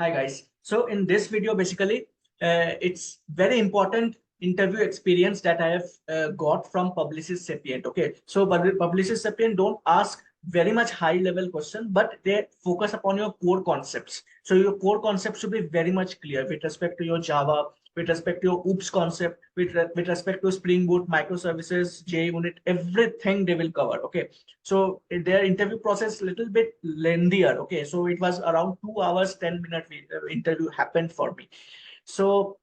Hi guys. So in this video, basically, it's very important interview experience that I have got from Publicis Sapient. Okay, so Publicis Sapient don't ask very much high level question, but they focus upon your core concepts. So your core concepts should be very much clear with respect to your Java, with respect to your OOPS concept, with respect to Spring Boot, microservices, JUnit, everything they will cover. Okay, so their interview process little bit lengthier. Okay, so it was around 2 hours 10 minute interview happened for me. So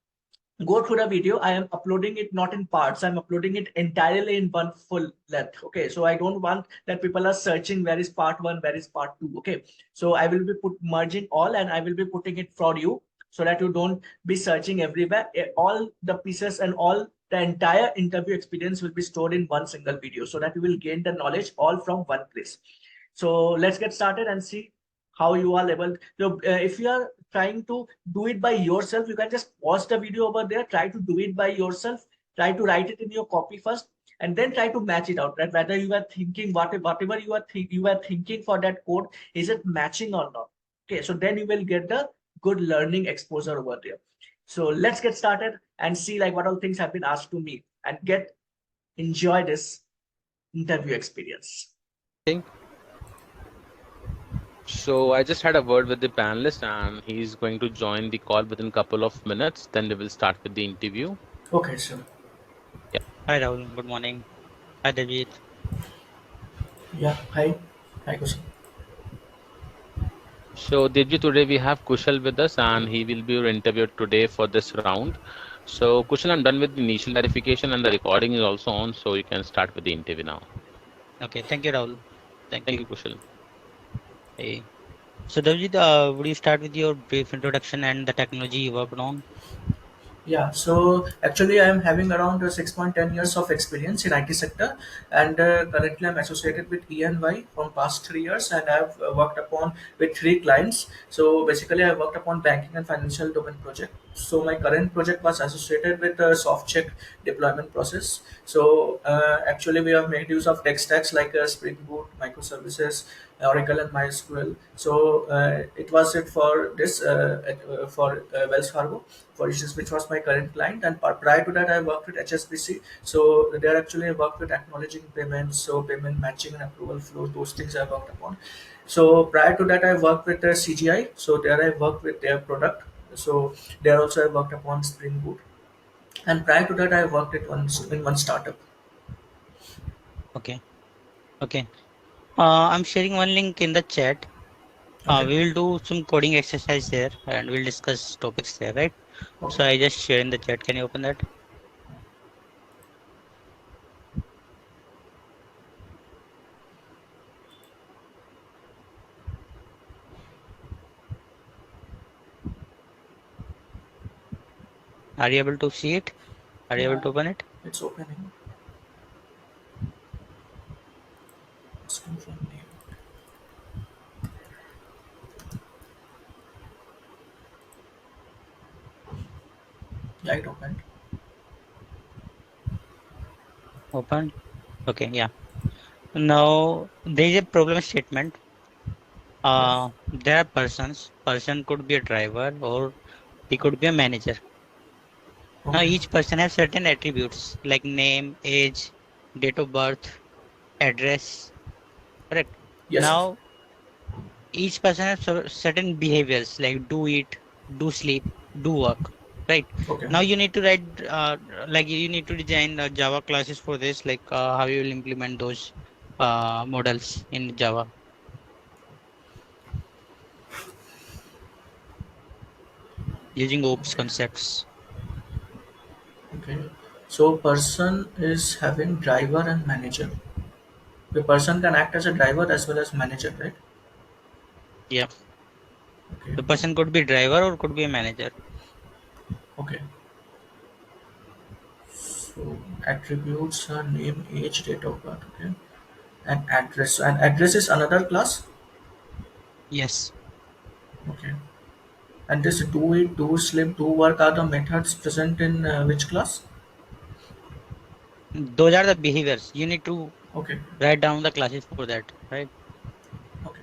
go through the video. I am uploading it not in parts, I'm uploading it entirely in one full length. Okay, so I don't want that people are searching where is part one, where is part two. Okay, so I will be merging all, and I will be putting it for you so that you don't be searching everywhere. All the pieces and all the entire interview experience will be stored in one single video so that you will gain the knowledge all from one place. So let's get started and see how you are able. So if you are trying to do it by yourself, you can just pause the video over there, try to do it by yourself, try to write it in your copy first, and then try to match it out, right? Whether you are thinking whatever you are thinking for that code, is it matching or not? Okay, so then you will get the good learning exposure over there. So let's get started and see like what all things have been asked to me and enjoy this interview experience. So I just had a word with the panelist and he's going to join the call within a couple of minutes. Then we will start with the interview. Okay, sure. Yeah. Hi Rahul, good morning. Hi David. Yeah, hi. Hi, Kushal. So Devji, today we have Kushal with us and he will be your interviewer today for this round. So Kushal, I'm done with the initial verification and the recording is also on. So you can start with the interview now. Okay, thank you Rahul. Thank you, Kushal. Hey. So David, would you start with your brief introduction and the technology you worked on? Yeah, so actually I am having around 6.10 years of experience in IT sector, and currently I'm associated with ENY from past 3 years, and I've worked upon with three clients. So basically I worked upon banking and financial domain project. So my current project was associated with the soft check deployment process. So actually we have made use of tech stacks like Spring Boot, microservices, Oracle and MySQL. So it was it for this for Wells Fargo, for instance, which was my current client. And prior to that, I worked with HSBC. So there actually I worked with acknowledging payments, so payment matching and approval flow. Those things I worked upon. So prior to that, I worked with CGI. So there I worked with their product. So there also I worked upon Spring Boot. And prior to that, I worked at one startup. Okay. Okay. I'm sharing one link in the chat. Okay. We will do some coding exercise there and we'll discuss topics there, right? Okay. So I just share in the chat. Can you open that? Are you able to see it? Are you able to open it? It's opening. Let's confirm name. Yeah, it opened. Open. Okay, yeah. Now there is a problem statement. Yes. There are persons. Person could be a driver or he could be a manager. Now Okay. each person has certain attributes like name, age, date of birth, address, correct? Yes. Yes. Now each person has certain behaviors like do eat, do sleep, do work, right? Okay. Now you need to write like you need to design Java classes for this, like how you will implement those models in Java using OOPS concepts. Okay. So person is having driver and manager. The person can act as a driver as well as manager, right? Yeah, Okay. the person could be driver or could be a manager. Okay. So attributes are name, age, date of birth. Okay. And address. And address is another class. Yes, Okay. And this do it, do sleep, do work are the methods present in which class? those are the behaviors. You need to Okay. write down the classes for that, right? Okay.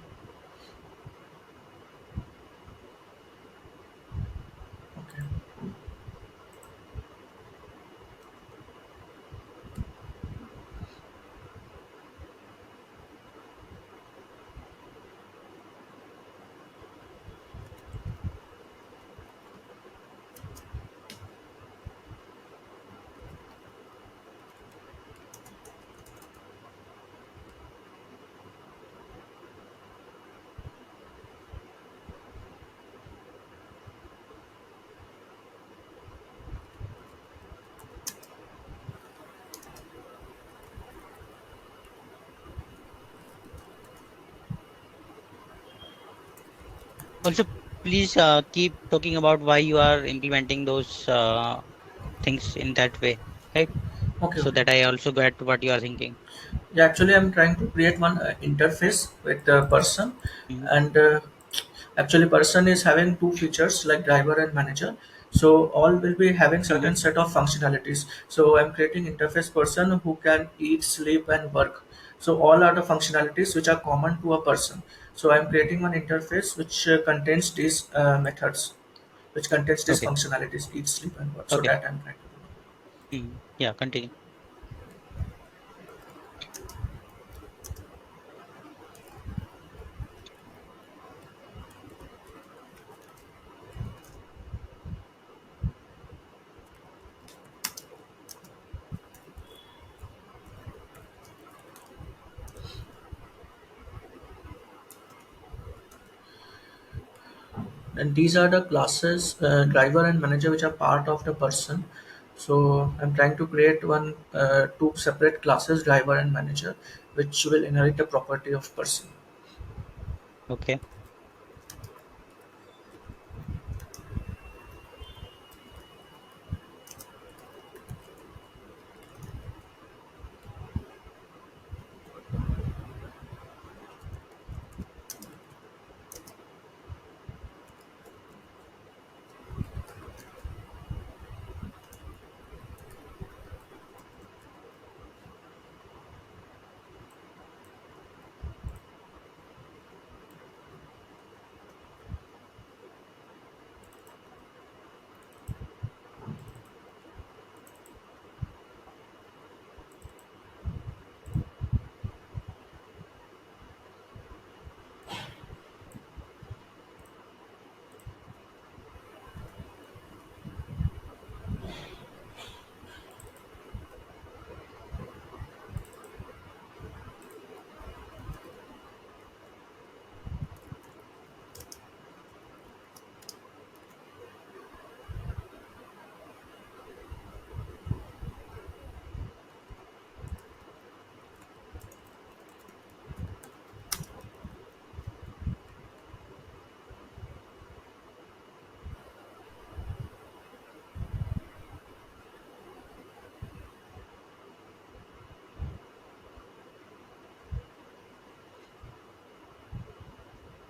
Also, please keep talking about why you are implementing those things in that way, right? Okay, So okay. that I also get what you are thinking. Yeah, actually, I'm trying to create one interface with the person, Mhm. and actually, person is having two features like driver and manager. So all will be having certain Mhm. set of functionalities. So I'm creating interface person who can eat, sleep, and work. So all are the functionalities which are common to a person. So I'm creating one interface which contains these methods, which contains these Okay. functionalities, eat, sleep, and work. So Okay. that I'm trying to do. Yeah, continue. And these are the classes driver and manager which are part of the person. So I'm trying to create one two separate classes, driver and manager, which will inherit the property of person. Okay.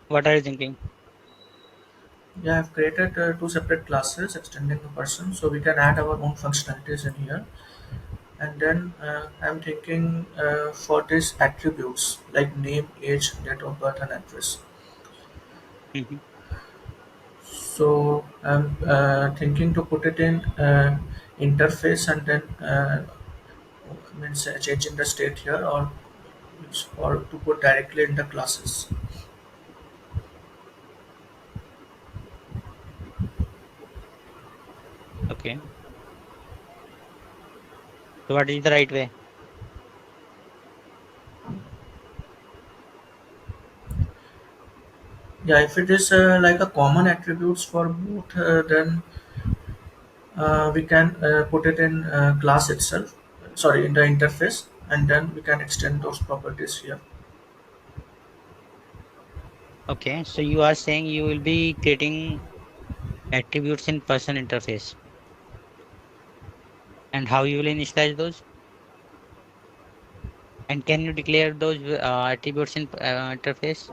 What are you thinking? Yeah, I've created two separate classes extending the person, so we can add our own functionalities in here. And then I'm thinking for these attributes like name, age, date of birth, and address. Mhm. So I'm thinking to put it in interface and then means changing the state here, or to put directly in the classes. Okay. So what is the right way? Yeah, if it is like a common attributes for both, then we can put it in class itself. Sorry, in the interface, and then we can extend those properties here. Okay. So you are saying you will be creating attributes in person interface, and how you will initialize those? And can you declare those attributes in interface?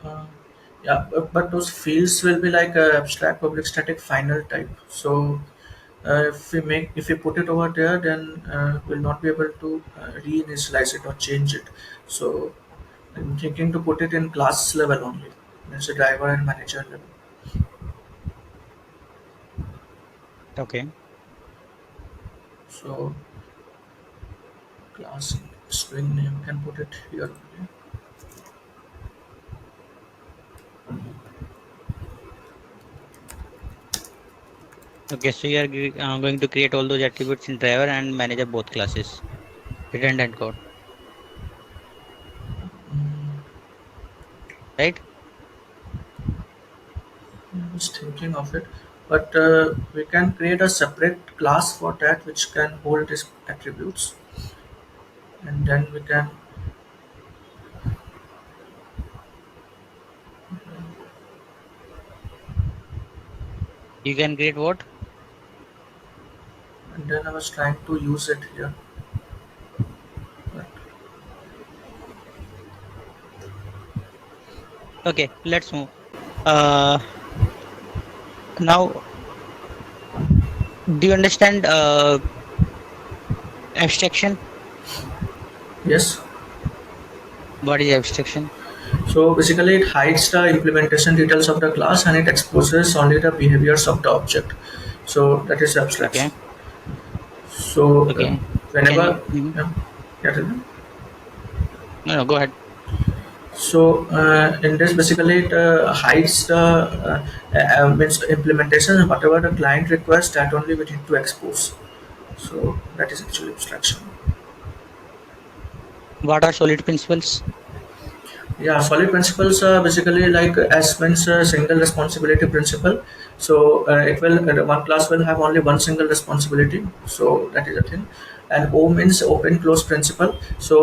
Uh, yeah, but those fields will be like abstract public static final type. So if we put it over there, then we'll not be able to reinitialize it or change it. So I'm thinking to put it in class level only. It's a driver and manager level. Okay. So class string name can put it here only. Okay. So you are going to create all those attributes in driver and manager both classes. Redundant code, Mm, right? I was thinking of it, but we can create a separate class for that which can hold these attributes, and then we can You can create what? And then I was trying to use it here. But Okay, let's move. Uh, Now, do you understand abstraction? yes. What is abstraction? So basically, it hides the implementation details of the class and it exposes only the behaviors of the object. So that is abstraction. Okay, So okay. Can you? whenever, Mhm. yeah, yeah, tell me. No, no, go ahead. So in this, basically, it hides the means implementation and whatever the client requests, that only we need to expose. So that is actually abstraction. What are solid principles? Yeah, solid principles are basically like as means a single responsibility principle. So it will one class will have only one single responsibility. So that is the thing. And O means open close principle. So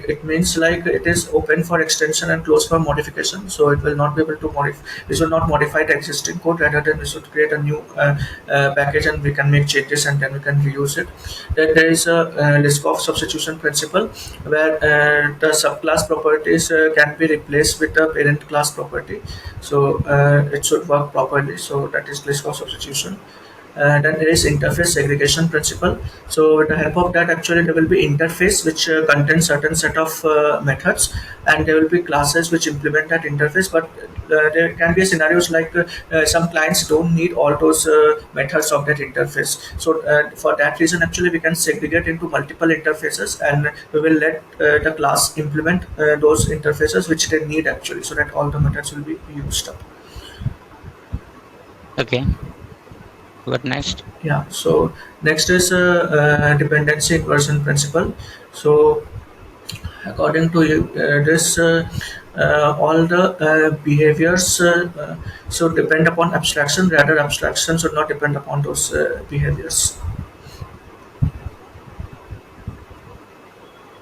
it means like it is open for extension and close for modification. So it will not be able to modify. We should not modify the existing code. Rather than we should create a new package and we can make changes and then we can reuse it. Then there is a list of substitution principle where the subclass properties can be replaced with the parent class property. So it should work properly. So that is list of substitution. Then there is interface segregation principle. So with the help of that, actually there will be interface which contains certain set of methods, and there will be classes which implement that interface. But there can be scenarios like some clients don't need all those methods of that interface. So for that reason, actually we can segregate into multiple interfaces, and we will let the class implement those interfaces which they need actually, so that all the methods will be used up. Okay. What next? Yeah, so next is dependency inversion principle. So according to this, all the behaviors should depend upon abstraction, rather abstraction should not depend upon those behaviors.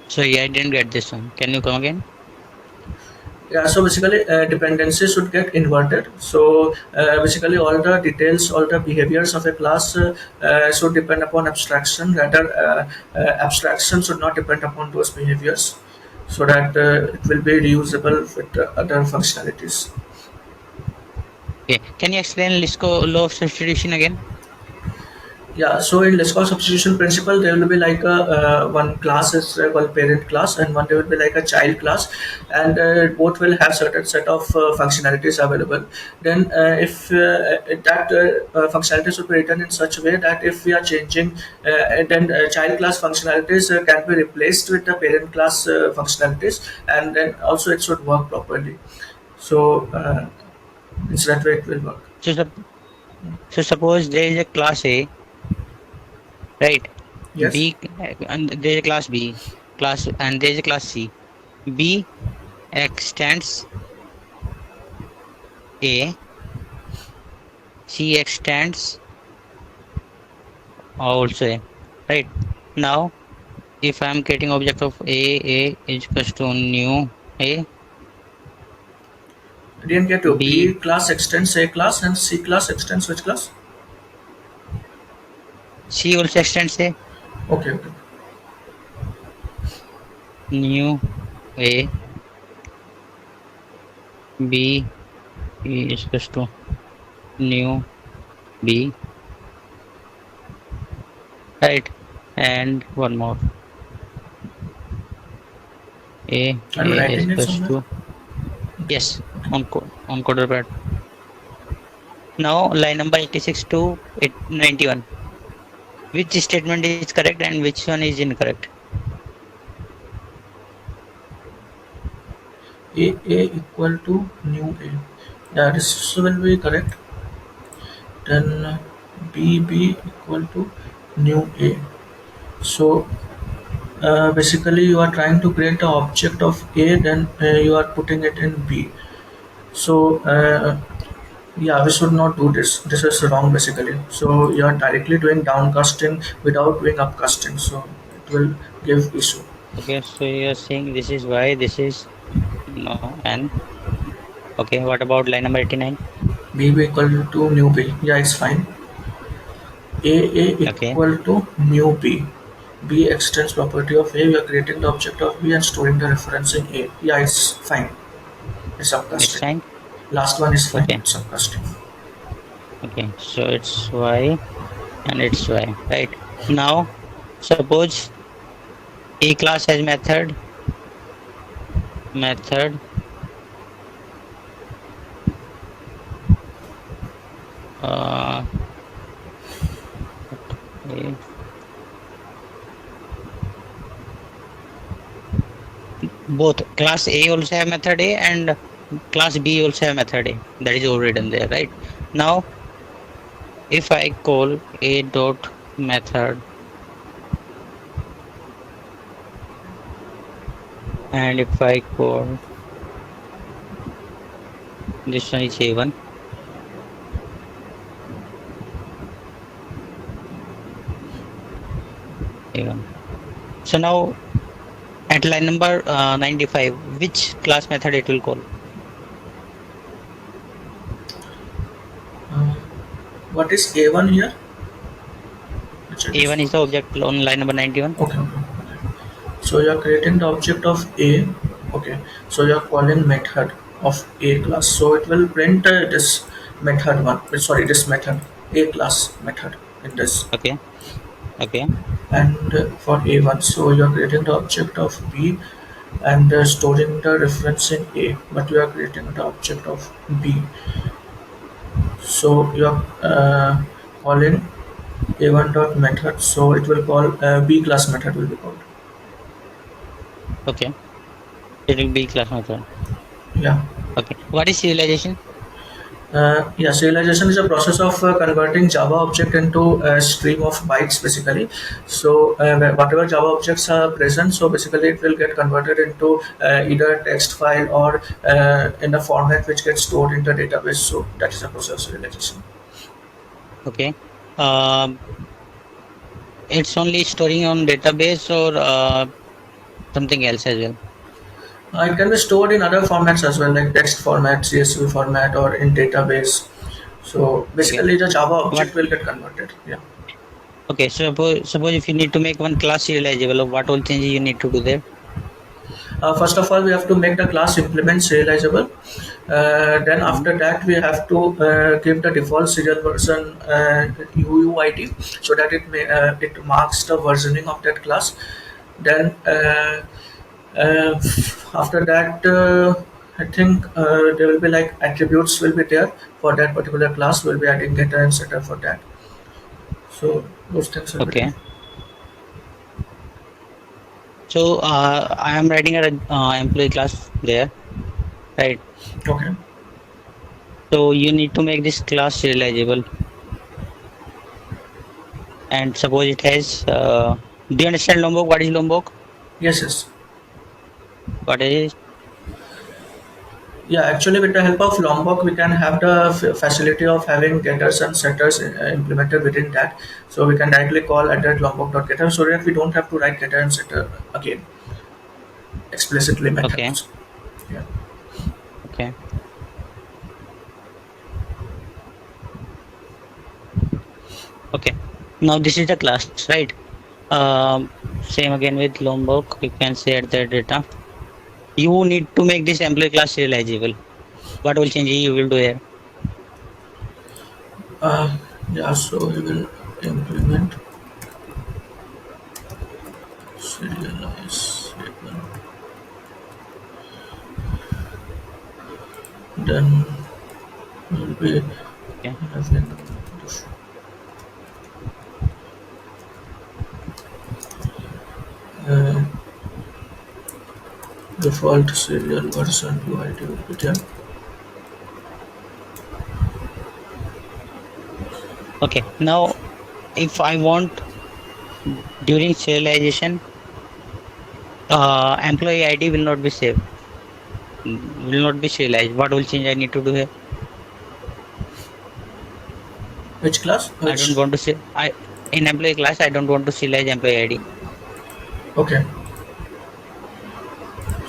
So yeah, I didn't get this one. Can you come again? Yeah, so basically dependencies should get inverted. So basically all the details, all the behaviors of a class should depend upon abstraction, rather abstraction should not depend upon those behaviors, so that it will be reusable with other functionalities. Okay. Can you explain Lisco law of substitution again? Yeah, so in list cost substitution principle, there will be like a one class is called parent class, and one there will be like a child class, and both will have certain set of functionalities available. Then, if that functionalities should be written in such a way that if we are changing, then child class functionalities can be replaced with the parent class functionalities, and then also it should work properly. So, it's that way it will work. So, so suppose there is a class A, right? Yes. B and there is a class B, class and there is a class C. B extends A, C extends also A, right? Now, if I am creating object of A is equals to new A, I didn't get you. B B class extends A class and C class extends which class? C also extends A, Okay, okay. new A, B is equals to new B, right? And one more. A Are you is writing it equals somewhere? to yes on coder pad. Now line number 86 to 91. Which statement is correct and which one is incorrect? A equal to new A. Yeah, this will be correct. Then B equal to new A. So basically you are trying to create the object of A, then you are putting it in B. So yeah, we should not do this. This is wrong basically. So you are directly doing downcasting without doing upcasting. So it will give issue. Okay, so you're saying this is Y, this is no, and okay, what about line number 89? B equal to new B. Yeah, it's fine. A Okay. equal to new B. B extends property of A. We are creating the object of B and storing the reference in A. Yeah, it's fine. It's It's subcasting. fine. Last one is fine. Okay. It's subcasting. Okay. So it's Y and it's Y. Right. Now, suppose A class has method uh okay. Both class A also have method A and class B also have method A. That is overridden there, right? Now, if I call A dot method and if I call this one is A1. A1. So now at line number 95, which class method it will call? What is A1 here? A1 is the object on line number 91. Okay. So you are creating the object of A. Okay. So you are calling method of A class. So it will print this method one. Sorry, this method A class method in this. Okay. Okay. And for A1, so you are creating the object of B and storing the reference in A. But you are creating the object of B. So you are calling A1 dot method. So it will call B class method will be called. Okay. It will be class method. Yeah. Okay. What is serialization? Yeah, serialization is a process of converting Java object into a stream of bytes basically. So whatever Java objects are present, so basically it will get converted into either text file or in a format which gets stored in the database. So that is a process of serialization. Okay. It's only storing on database or something else as well. It can be stored in other formats as well, like text format, CSV format, or in database. So basically, the Java object will get converted. Yeah. Okay. So suppose if you need to make one class serializable, what all changes you need to do there? First of all, we have to make the class implement serializable. Then after that, we have to give the default serial version UUID so that it marks the versioning of that class. Then after that, I think there will be like attributes will be there for that particular class. We'll be adding getter and setter for that. So those things will be Okay. there. So I am writing a employee class there, right? Okay. So you need to make this class serializable. And suppose it has. Do you understand Lombok? What is Lombok? Yes, yes. What is? Yeah, actually, with the help of Lombok, we can have the facility of having getters and setters implemented within that. So we can directly call at that lombok.getter so that we don't have to write getter and setter again explicitly Okay. methods. Yeah. Okay. Okay. Now this is the class, right? Same again with Lombok. You can share the data. You need to make this employee class serializable. What will change you will do here? Yeah, so we will implement serialize then we'll be Okay. having uh, default serial version UID will be there. Okay. Now, if I want during serialization, employee ID will not be saved. Will not be serialized. What will change I need to do here? Which class? I don't want to say in employee class. I don't want to serialize employee ID. Okay.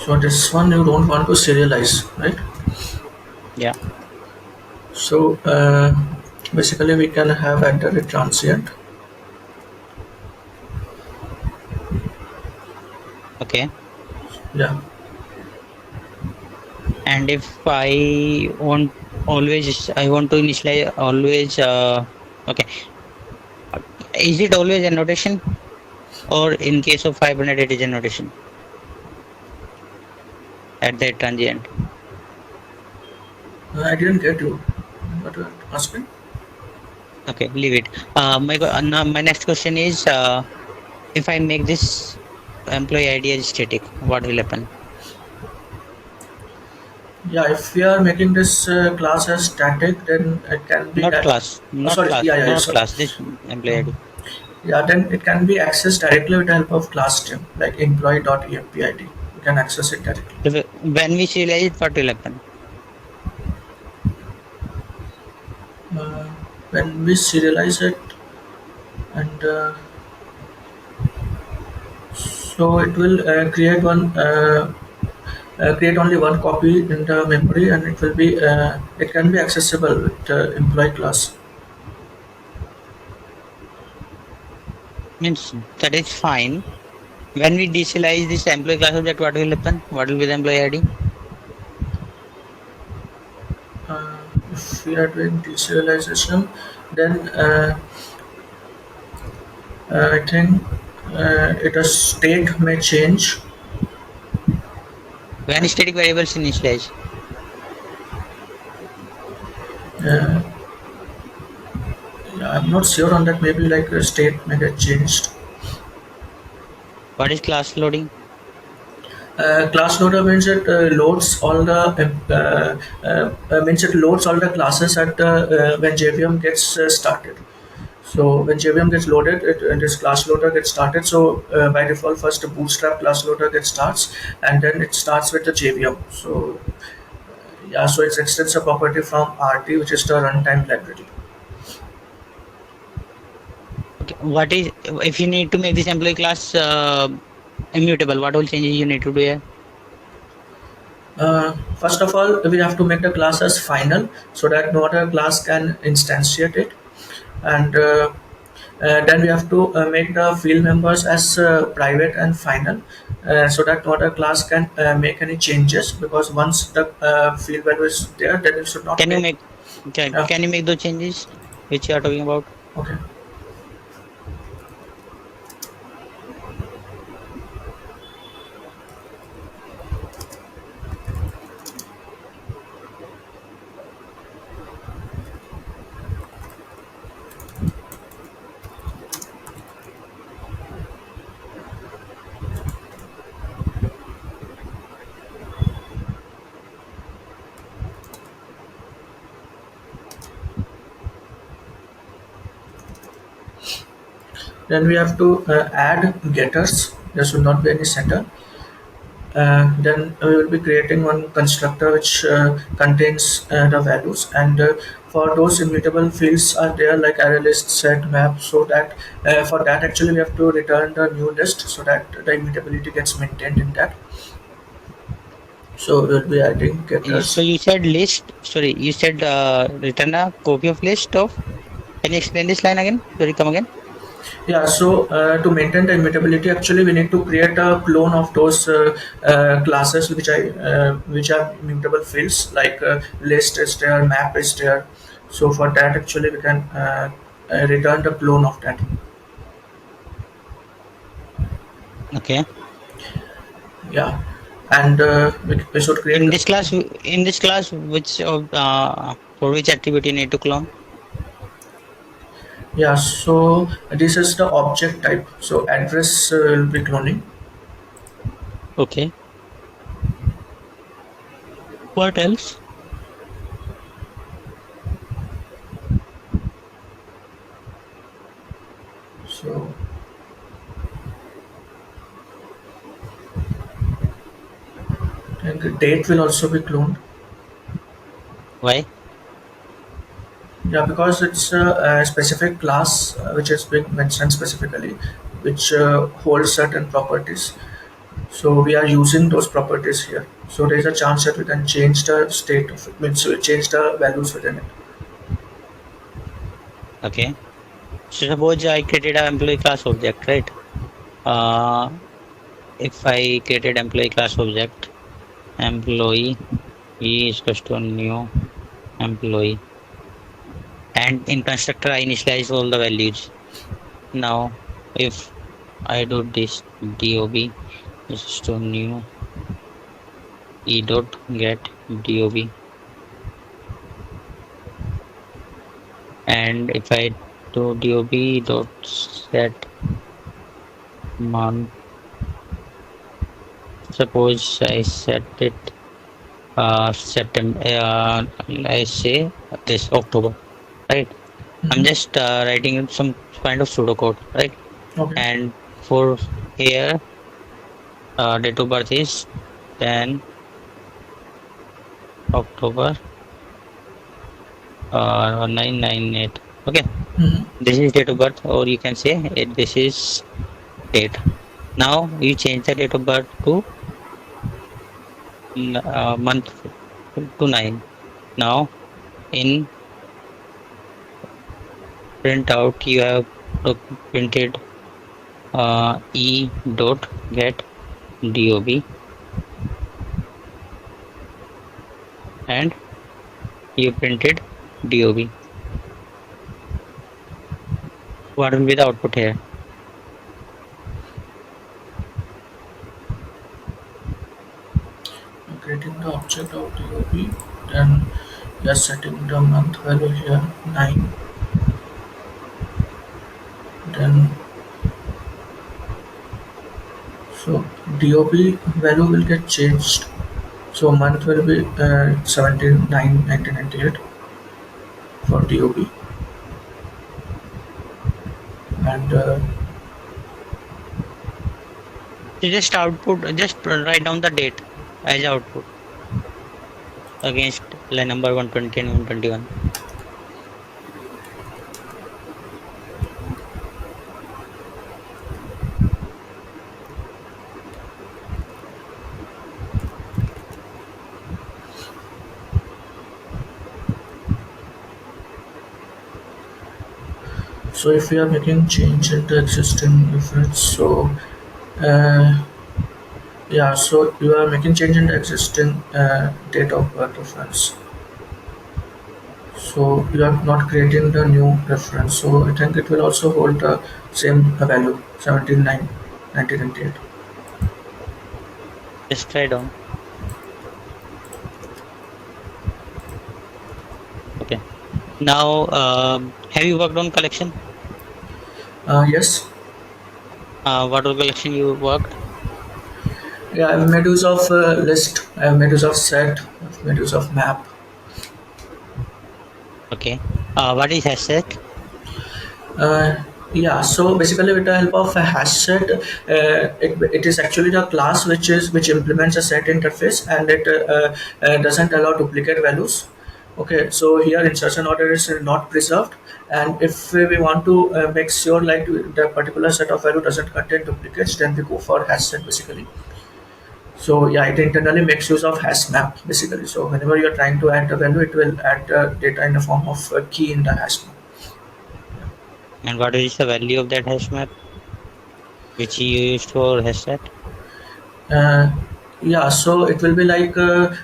So this one you don't want to serialize, right? Yeah. So basically we can have enter a transient. Okay. Yeah. And if I want I want to initialize always. Okay. Is it always annotation, or in case of Hibernate it is annotation at that transient? I didn't get you. What you are asking? Okay, leave it. Now my next question is, if I make this employee ID as static, what will happen? Yeah, if we are making this class as static, then it can be. Not class, not Sorry. class, Yeah, yeah, yeah. not Sorry. class. This employee ID. Yeah, then it can be accessed directly with the help of class string like employee.empid. You can access it directly. When we serialize it, what will happen? Uh, when we serialize it, and so it will create only one copy in the memory, and it can be accessible with the employee class. Means that is fine. When we deserialize this employee class object, what will happen? What will be the employee ID? Uh, if we are doing deserialization, then I think it a state may change. When static variables initialize, Uh, yeah, I'm not sure on that. Maybe like a state may get changed. what is class loading? Class loader means it loads all the means it loads all the classes at when JVM gets started. So when JVM gets loaded, this class loader gets started. So by default, first the bootstrap class loader gets starts, and then it starts with the JVM. So yeah, so it extends a property from RT, which is the runtime library. Okay. What is if you need to make this employee class immutable? What all changes you need to do here? First of all, we have to make the class as final so that no other class can instantiate it, and then we have to make the field members as private and final, so that no other class can make any changes, because once the field value is there, then it should not Can you make. make can you make those changes which you are talking about? Okay. Then we have to add getters. There should not be any setter. Then we will be creating one constructor which contains the values, and for those immutable fields are there like array list, set, map, so that for that actually we have to return the new list so that the immutability gets maintained in that. So we'll be adding getters. So you said list. Sorry, you said return a copy of list of. Can you explain this line again? Sorry, come again. Yeah, so to maintain the immutability, actually we need to create a clone of those classes which are immutable fields, like list is there, map is there. So for that, actually we can return the clone of that. Okay. Yeah, and we should create In this class, which for which attribute you need to clone? Yeah, so this is the object type. So address will be cloning. Okay. What else? So and the date will also be cloned. Why? Yeah, because it's a specific class which is being mentioned specifically, which holds certain properties. So we are using those properties here. So there is a chance that we can change the state of it, means we change the values within it. Okay. So suppose I created an employee class object, right? Uh, if I created employee class object, employee is equals to new employee, and in constructor I initialize all the values. Now, if I do this dob is to new e dot get dob, and if I do dob dot set month, suppose I set it September, I say this October, right? I'm just writing some kind of pseudocode, right? Okay. And for here, date of birth is 10 October 998. Okay, Mhm. this is date of birth, or you can say this is date. Now you change the date of birth to month to 9. Now in printout you have printed e dot get dob, and you printed dob. What will be the output here? Creating the object of DOB, then we are setting the month value here 9, then so DOB value will get changed, so month will be 17/9/1998 for DOB, and So just output, just write down the date as output against line number 120 and 121. so if we are making change in the existing reference, so uh, yeah, so you are making change in the existing date of birth reference. So you are not creating the new reference. So I think it will also hold the same value 17/9/1998. Just try down. Okay. Now, have you worked on collection? Yes. What all collection you worked? Yeah, I've made use of list. I've made use of set. I've made use of map. Okay. What is hash set? Uh, yeah, so basically with the help of a hash set, it is actually the class which implements a set interface, and it doesn't allow duplicate values. Okay, so here insertion order is not preserved, and if we want to make sure like the particular set of value doesn't contain duplicates, then we go for hash set basically. So yeah, it internally makes use of HashMap basically. So whenever you're trying to add the value, it will add the data in the form of a key in the HashMap. And what is the value of that hash map which you used for hash set? Yeah, so it will be like the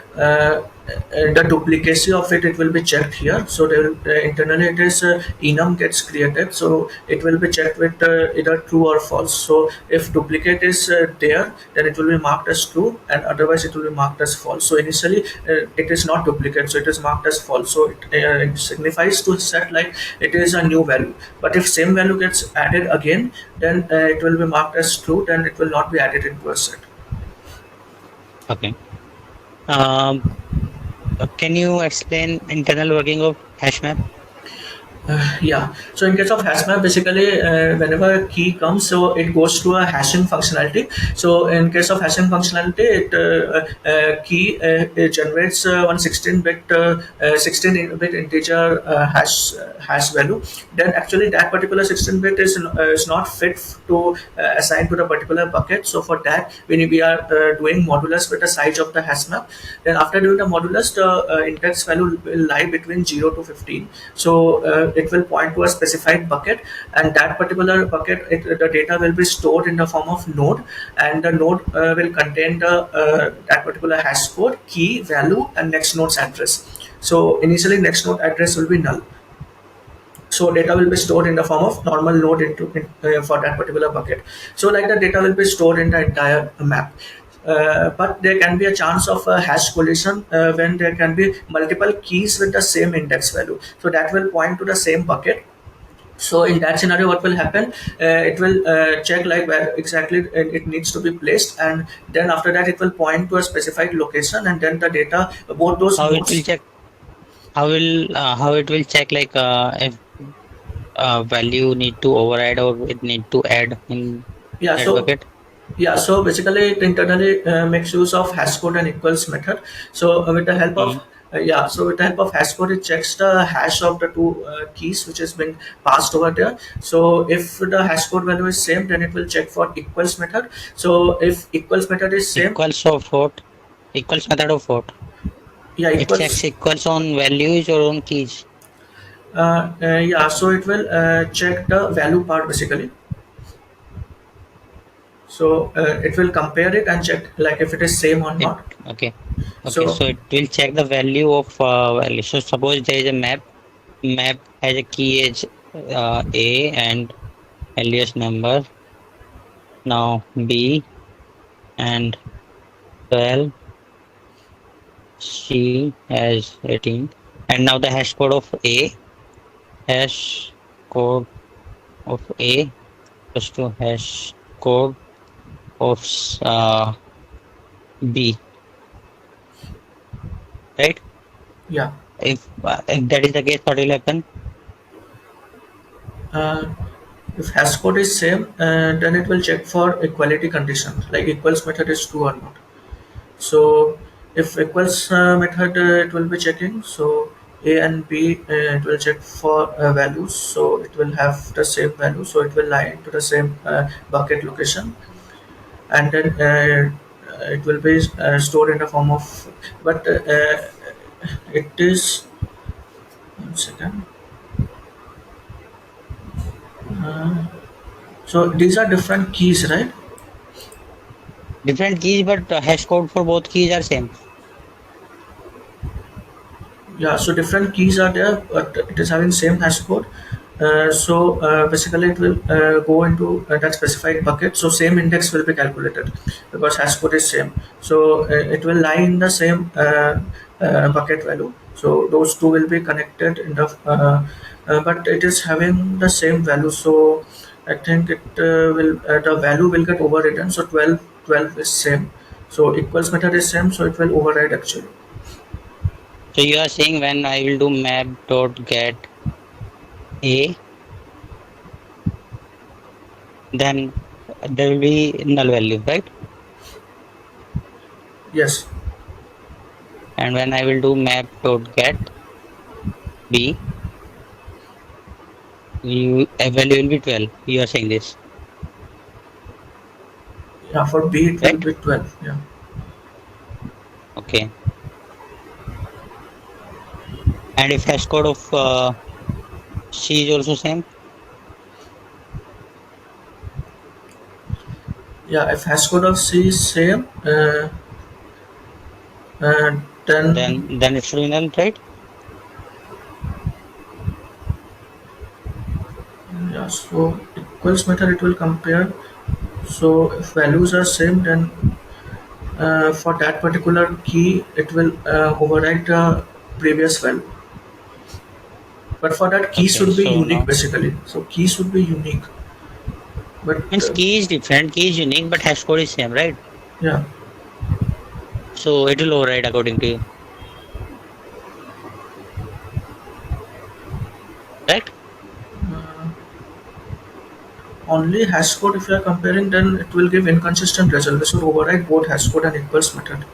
duplicacy of it will be checked here. So there internally it is enum gets created, so it will be checked with either true or false. So if duplicate is there, then it will be marked as true, and otherwise it will be marked as false. So initially it is not duplicate, so it is marked as false. So it signifies to set like it is a new value. But if same value gets added again, then it will be marked as true, then it will not be added into a set. Okay. Can you explain internal working of hash map? Yeah, so in case of HashMap, basically whenever a key comes, so it goes to a hashing functionality. So in case of hashing functionality, key it generates one 16-bit integer hash value. Then actually that particular 16-bit is not fit to assign to the particular bucket. So for that we are doing modulus with the size of the HashMap. Then after doing the modulus, the index value will lie between 0 to 15. So it will point to a specified bucket, and that particular bucket, the data will be stored in the form of node, and the node will contain that particular hash code, key, value, and next node's address. So initially next node address will be null. So data will be stored in the form of normal node for that particular bucket. So like the data will be stored in the entire map. But there can be a chance of a hash collision when there can be multiple keys with the same index value. So that will point to the same bucket. So in that scenario, what will happen? It will check like where exactly it needs to be placed, and then after that it will point to a specified location, and then the data, both those How it nodes. will check? How it will check like if value need to override or it need to add in Yeah, that bucket? so basically it internally makes use of hash code and equals method. So with the help of Mm. so with the help of hash code, it checks the hash of the two keys which has been passed over there. So if the hash code value is same, then it will check for equals method. So if equals method is same, Equals of what? Equals method of what? yeah, It checks equals. equals on values or on keys. Yeah, so it will check the value part basically. So it will compare it and check like if it is same or It not. okay. Okay, So so it will check the value of value. So suppose there is a map. Map has a key as A and alias number. Now B and 12. C has 18. And now the hash code of A. Hash code of A equals to hash code of B. Right? yeah. If that is the case, what will happen? Uh, if hash code is same, then it will check for equality condition, like equals method is true or not. So if equals method, it will be checking. So A and B, it will check for values. So it will have the same value. So it will lie into the same bucket location, and then it will be stored in the form of. But it is 1 second. Uh, so these are different keys, right? Different keys, but hash code for both keys are same. Yeah, so different keys are there, but it is having same hash code. So basically it will go into that specified bucket, so same index will be calculated because hash code is same. So it will lie in the same bucket value, so those two will be connected in the but it is having the same value. So I think it will the value will get overridden. So 12 is same, so equals method is same, so it will override actually. So you are saying when I will do map dot get A, then there will be null value, right? Yes. And when I will do map dot get B, a value will be 12. You are saying this, Yeah, for B it will right? be 12. Yeah. Okay. And if hash code of C is also same, Yeah, if hash code of C is same, then then it should be null, right? yeah, so equals method it will compare. So if values are same, then for that particular key it will override the previous value. But for that key Okay. should be So unique now basically. So key should be unique. But means key is different, key is unique, but hash code is same, right? yeah, So it will override according to you, right? only hash code if you are comparing, then it will give inconsistent result. We should override both hash code and equals method,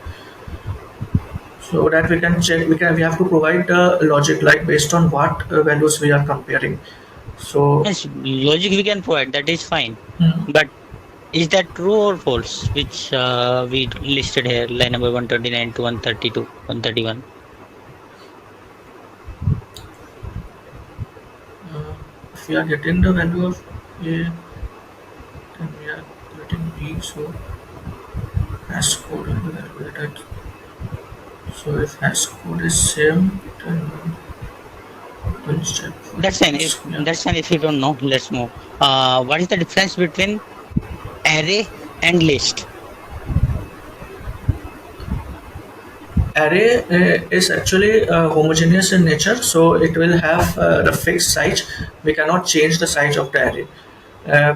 so that we can check. We have to provide the logic like based on what values we are comparing. So Yes, logic we can provide, that is fine. mm, But is that true or false? Which we listed here, line number 129 to 132, 131. if we are getting the value of A, then we are getting B. So hash code will be evaluated. So if hash code is same, then we'll check for That's fine. this. Yeah. That's fine if you don't know. Let's move. What is the difference between array and list? Array is actually homogeneous in nature, so it will have the fixed size. We cannot change the size of the array.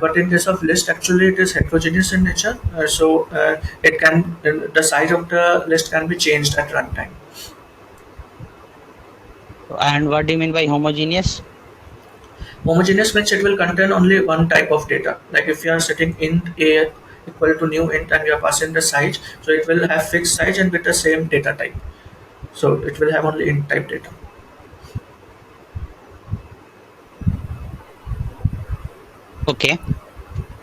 But in case of list, actually it is heterogeneous in nature, so it can the size of the list can be changed at runtime. And what do you mean by homogeneous? Homogeneous means it will contain only one type of data. Like if you are setting int a equal to new int and you are passing the size, so it will have fixed size and with the same data type. So it will have only int type data. Okay.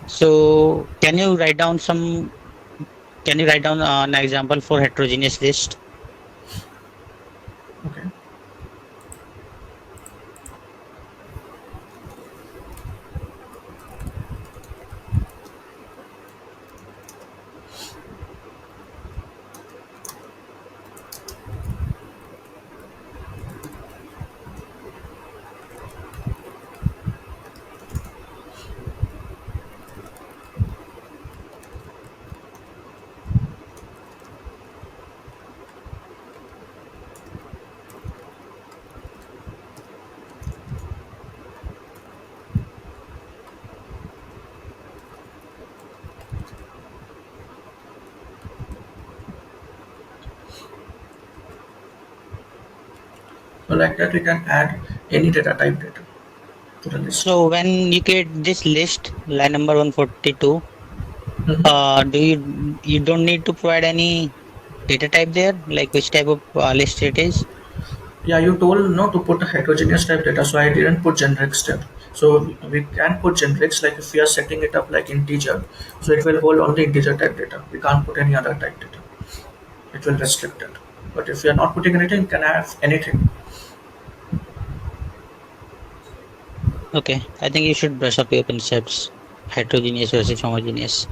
So can you write down some? Can you write down an example for heterogeneous list? Okay. So like that we can add any data type data to the list. So when you create this list, line number 142, Mhm. do you don't need to provide any data type there, like which type of list it is? Yeah, you told no to put a heterogeneous type data, so I didn't put generics there. So we can put generics like if we are setting it up like integer, so it will hold only integer type data. We can't put any other type data. It will restrict it. But if you are not putting anything, you can have anything. Okay, I think you should brush up your concepts, heterogeneous versus homogeneous.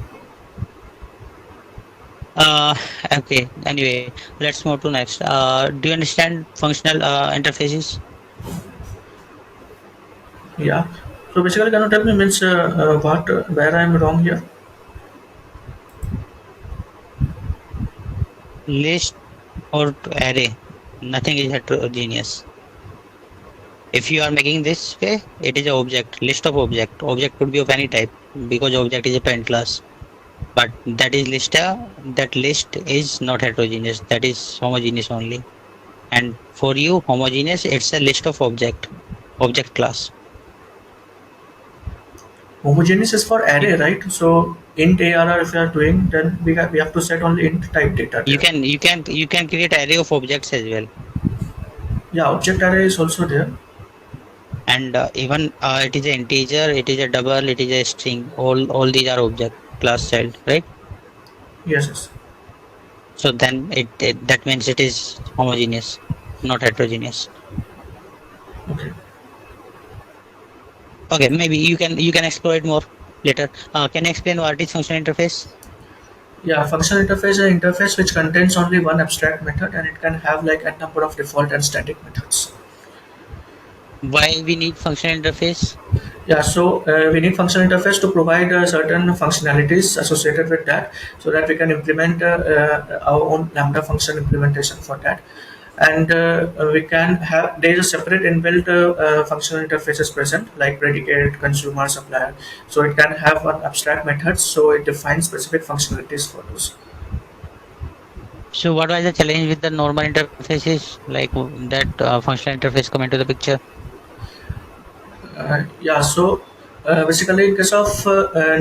Uh, okay. Anyway, let's move to next. Do you understand functional interfaces? Yeah. So basically, can you tell me means what where I am wrong here? List or array, nothing is heterogeneous. If you are making this way, it is an object, list of object. Object could be of any type because object is a parent class. But that is list. That list is not heterogeneous. That is homogeneous only. And for you, homogeneous, it's a list of object class. Homogeneous is for array, right? So int arr if you are doing, then we have to set only int type data You there. can create array of objects as well. Yeah, object array is also there. And even it is an integer, it is a double, it is a string. All these are object class child, right? Yes, yes. So then it that means it is homogeneous, not heterogeneous. Okay. Okay, maybe you can explore it more later. Can you explain what is functional interface? Yeah, functional interface is an interface which contains only one abstract method and it can have like a number of default and static methods. Why we need functional interface? Yeah, so we need functional interface to provide certain functionalities associated with that so that we can implement our own Lambda function implementation for that. And we can have, there is a separate inbuilt functional interfaces present like predicate, consumer, supplier. So it can have an abstract method, so it defines specific functionalities for those. So what was the challenge with the normal interfaces, like that functional interface come into the picture? Yeah, so Basically, in case of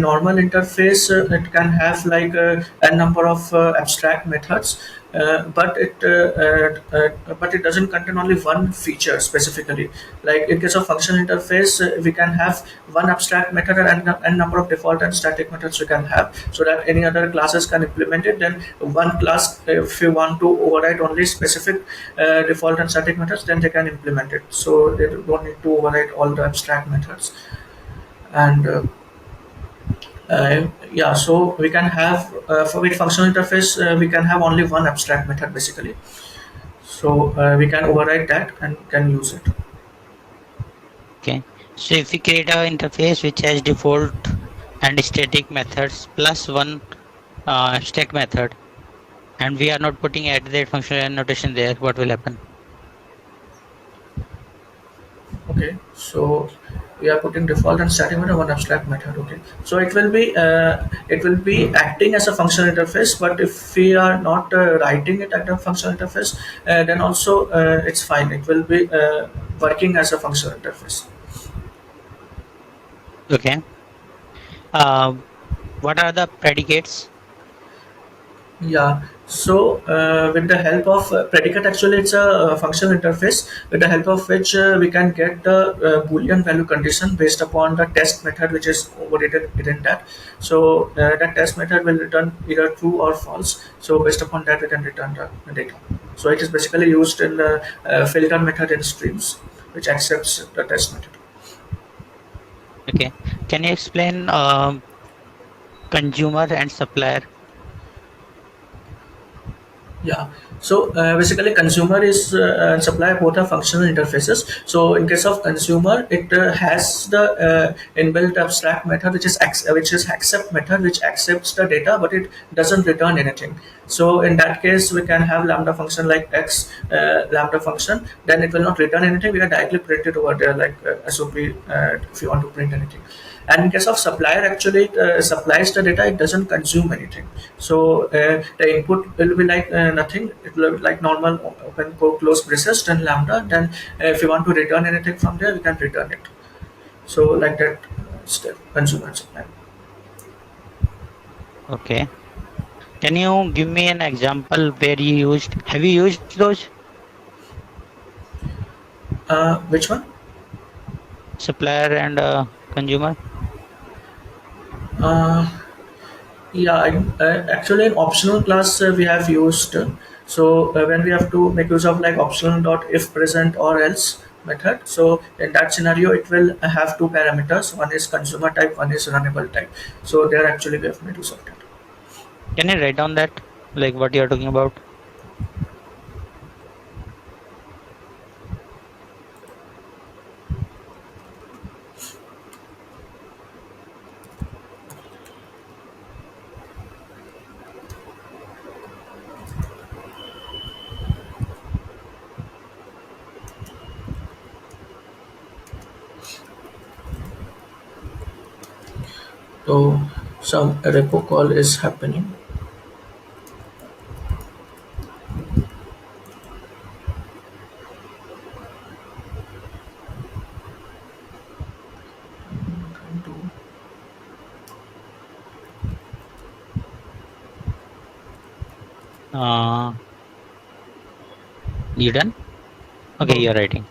normal interface, it can have like a number of abstract methods, but it doesn't contain only one feature specifically. Like in case of functional interface, we can have one abstract method and number of default and static methods we can have, so that any other classes can implement it. Then one class, if you want to override only specific default and static methods, then they can implement it. So they don't need to override all the abstract methods. And yeah, so we can have for with functional interface, we can have only one abstract method basically. So we can override that and can use it. Okay. So if we create an interface which has default and static methods plus one abstract method, and we are not putting at that functional annotation there, what will happen? Okay, so we are putting default and static method, one abstract method. Okay, so it will be acting as a functional interface, but if we are not writing it at a functional interface, then also it's fine. It will be working as a functional interface. Okay. Uh, what are the predicates? Yeah, so with the help of predicate, actually it's a functional interface with the help of which we can get the boolean value condition based upon the test method which is overridden within that. So that test method will return either true or false. So based upon that we can return the data. So it is basically used in the filter method in streams, which accepts the test method. Okay. Can you explain consumer and supplier? Yeah. So basically, consumer is and supplier both are functional interfaces. So in case of consumer, it has the inbuilt abstract method, which is accept method, which accepts the data, but it doesn't return anything. So in that case, we can have lambda function like x lambda function. Then it will not return anything. We can directly print it over there like SOP if you want to print anything. And in case of supplier, actually it supplies the data, it doesn't consume anything. So the input will be like nothing. It will be like normal open close braces, then lambda. Then if you want to return anything from there, we can return it. So like that step, consumer and supplier. Okay. Can you give me an example where you used? Have you used those? Which one? Supplier and consumer? Uh, Yeah, actually in optional class we have used. So when we have to make use of like optional dot if present or else method. So in that scenario, it will have two parameters. One is consumer type, one is runnable type. So there actually we have made use of that. Can you write down that, like what you are talking about? So some repo call is happening. Uh, you done? Okay, you're writing.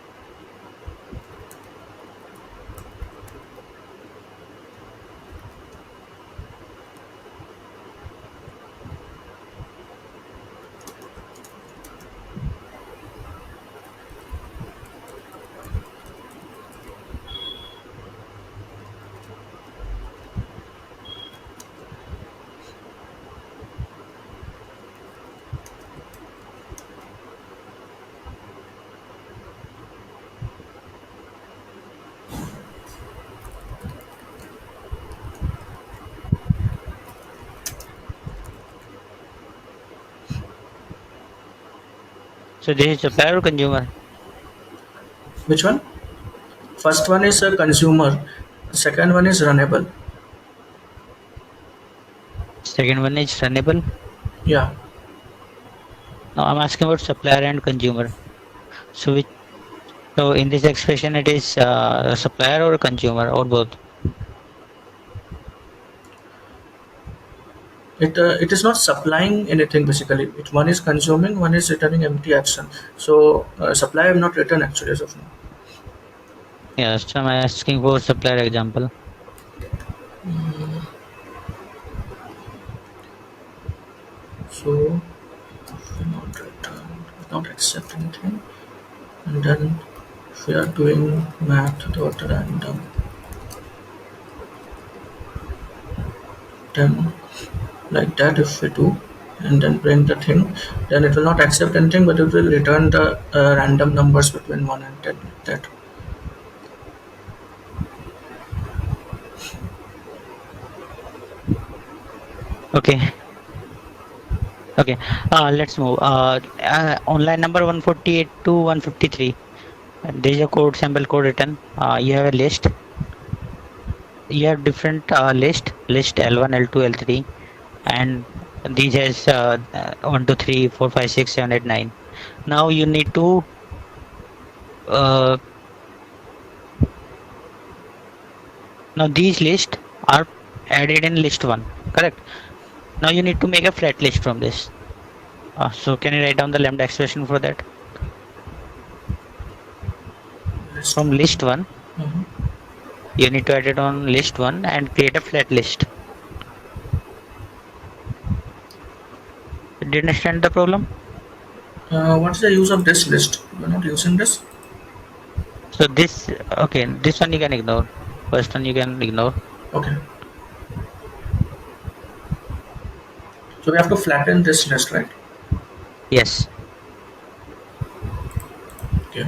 So this is supplier or consumer? Which one? First one is a consumer. Second one is runnable. Second one is runnable. Yeah. No, I'm asking about supplier and consumer. So in this expression, it is supplier or consumer or both? it is not supplying anything basically. One is consuming, one is returning empty action. So supply I have not written actually as of now. Yeah, so I'm asking for supplier example. So not return, not accept anything, and then we are doing math dot random, then like that if we do, and then print the thing, then it will not accept anything, but it will return the random numbers between 1 and 10 like that. Okay. Okay. Let's move. On line number 148 to 153. There is a code, sample code written. You have a list. You have different list L1, L2, L3, and these has 1, 2, 3, 4, 5, 6, 7, 8, 9. Now you need to uh, now these lists are added in list 1, correct? Now you need to make a flat list from this. So can you write down the lambda expression for that? List From one. list 1, Mhm. you need to add it on list 1 and create a flat list. Did you understand the problem? What's the use of this list? We're not using this. So this, okay, this one you can ignore. First one you can ignore. Okay. So we have to flatten this list, right? Yes. Okay.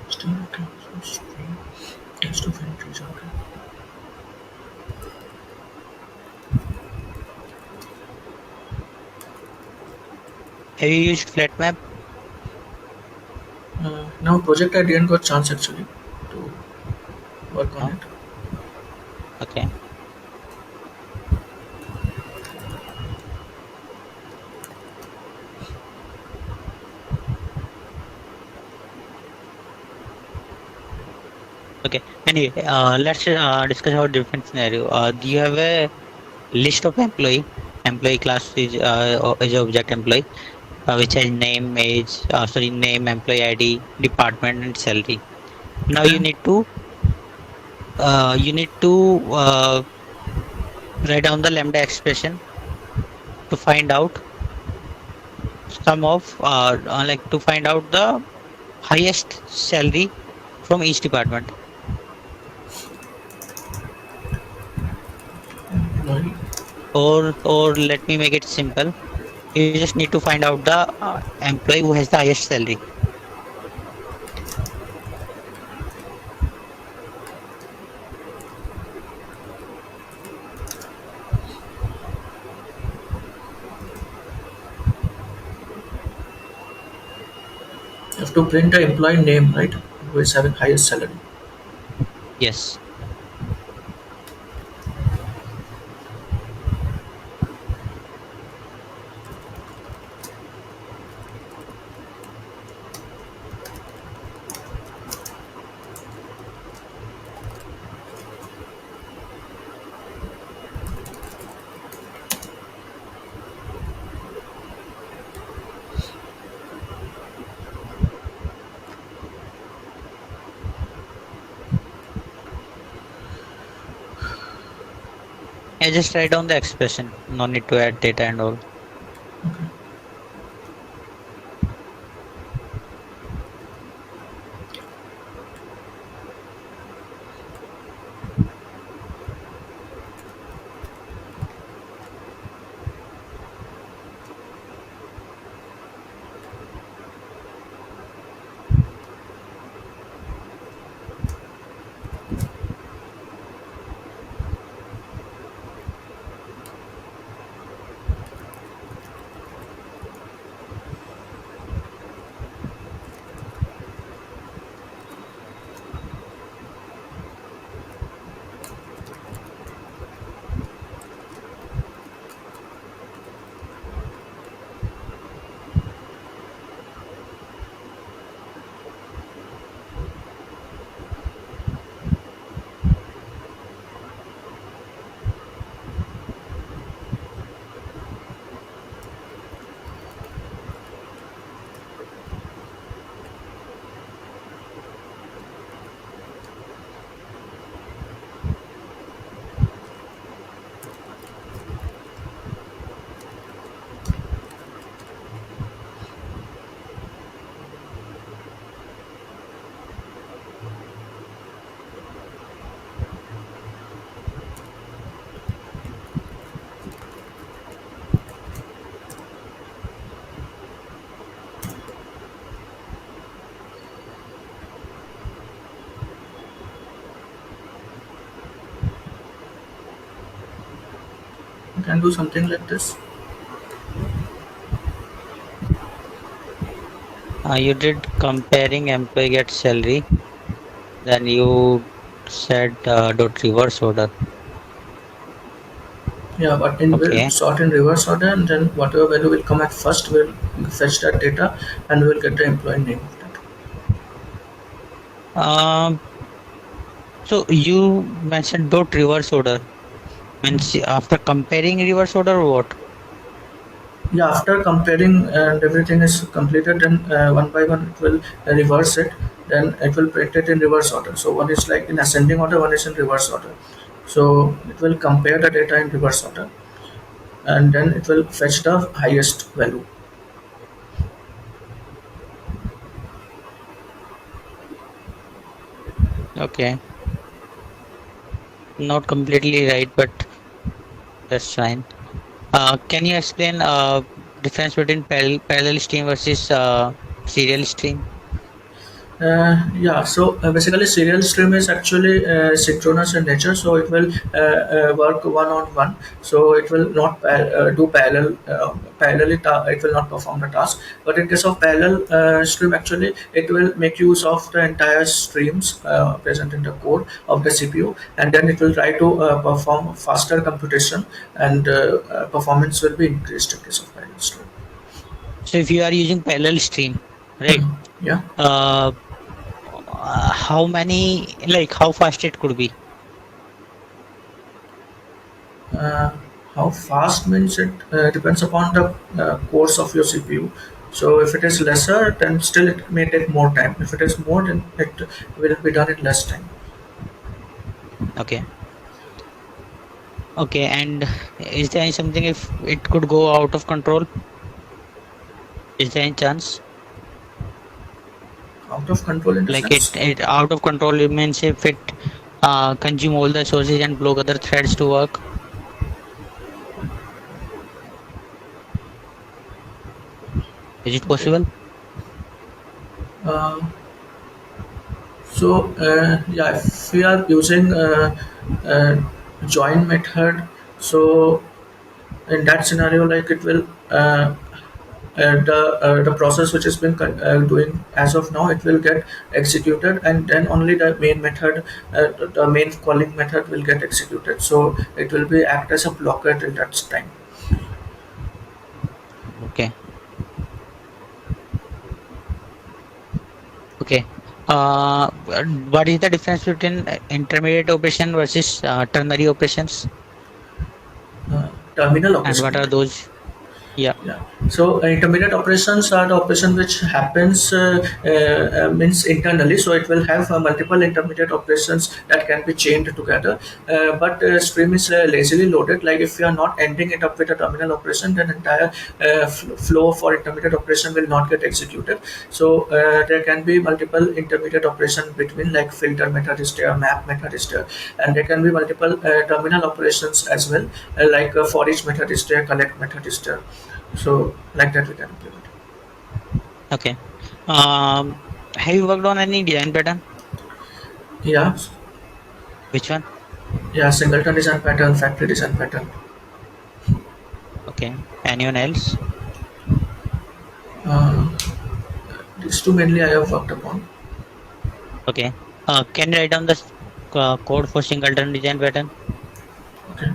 Still okay. So string. List of entries. Okay. Have you used flat map? Now project I didn't got chance actually to work on No. it. Okay. Okay. Anyway, let's discuss our different scenario. Do you have a list of employee? Employee class is object employee, which has name, age, sorry, name, employee ID, department, and salary. Now Okay. you need to write down the lambda expression to find out to find out the highest salary from each department. Employee. Or let me make it simple. You just need to find out the employee who has the highest salary. You have to print the employee name, right? Who is having highest salary. Yes. I just write down the expression. No need to add data and all. Okay. can do something like this. You did comparing employee get salary, then you said dot reverse order. Yeah, but in will Okay. sort in reverse order, and then whatever value will come at first, we'll fetch that data, and we will get the employee name of that. Um, so you mentioned dot reverse order. Means after comparing reverse order or what? Yeah, after comparing and everything is completed, then one by one it will reverse it. Then it will print it in reverse order. So one is like in ascending order, one is in reverse order. So it will compare the data in reverse order, and then it will fetch the highest value. Okay. Not completely right, but that's fine. Can you explain difference between parallel stream versus serial stream? Yeah, so basically serial stream is actually synchronous in nature, so it will work one on one. So it will not do parallelly. It will not perform the task. But in case of parallel stream, actually it will make use of the entire streams present in the code of the CPU, and then it will try to perform faster computation, and performance will be increased in case of parallel stream. So if you are using parallel stream, right? Yeah. Uh, how many, like how fast it could be? uh, how fast means it depends upon the course of your CPU. So if it is lesser, then still it may take more time. If it is more, then it will be done in less time. Okay. Okay. And is there something if it could go out of control? Is there any chance? Out of control in the Like sense, it out of control, it means if it consume all the resources and block other threads to work. Is it okay. possible? Uh, yeah, if we are using uh, join method, so in that scenario, like it will the process which has been doing as of now, it will get executed, and then only the main method, the main calling method will get executed. So it will be act as a blocker till that time. Okay. Okay. What is the difference between intermediate operation versus ternary operations? uh, Terminal And operation, what are right? those? Yeah. Yeah. So intermediate operations are the operation which happens means internally. So it will have multiple intermediate operations that can be chained together. But stream is lazily loaded. Like if you are not ending it up with a terminal operation, then entire flow for intermediate operation will not get executed. So there can be multiple intermediate operation between, like filter method is there, map method is there, and there can be multiple terminal operations as well, like for each method is there, collect method is there. So like that we can implement. Okay. Um, have you worked on any design pattern? Yeah, Which one? yeah, singleton design pattern, factory design pattern. Okay. Anyone else? Uh, these two mainly I have worked upon. Okay. Can you write down the code for singleton design pattern? Okay.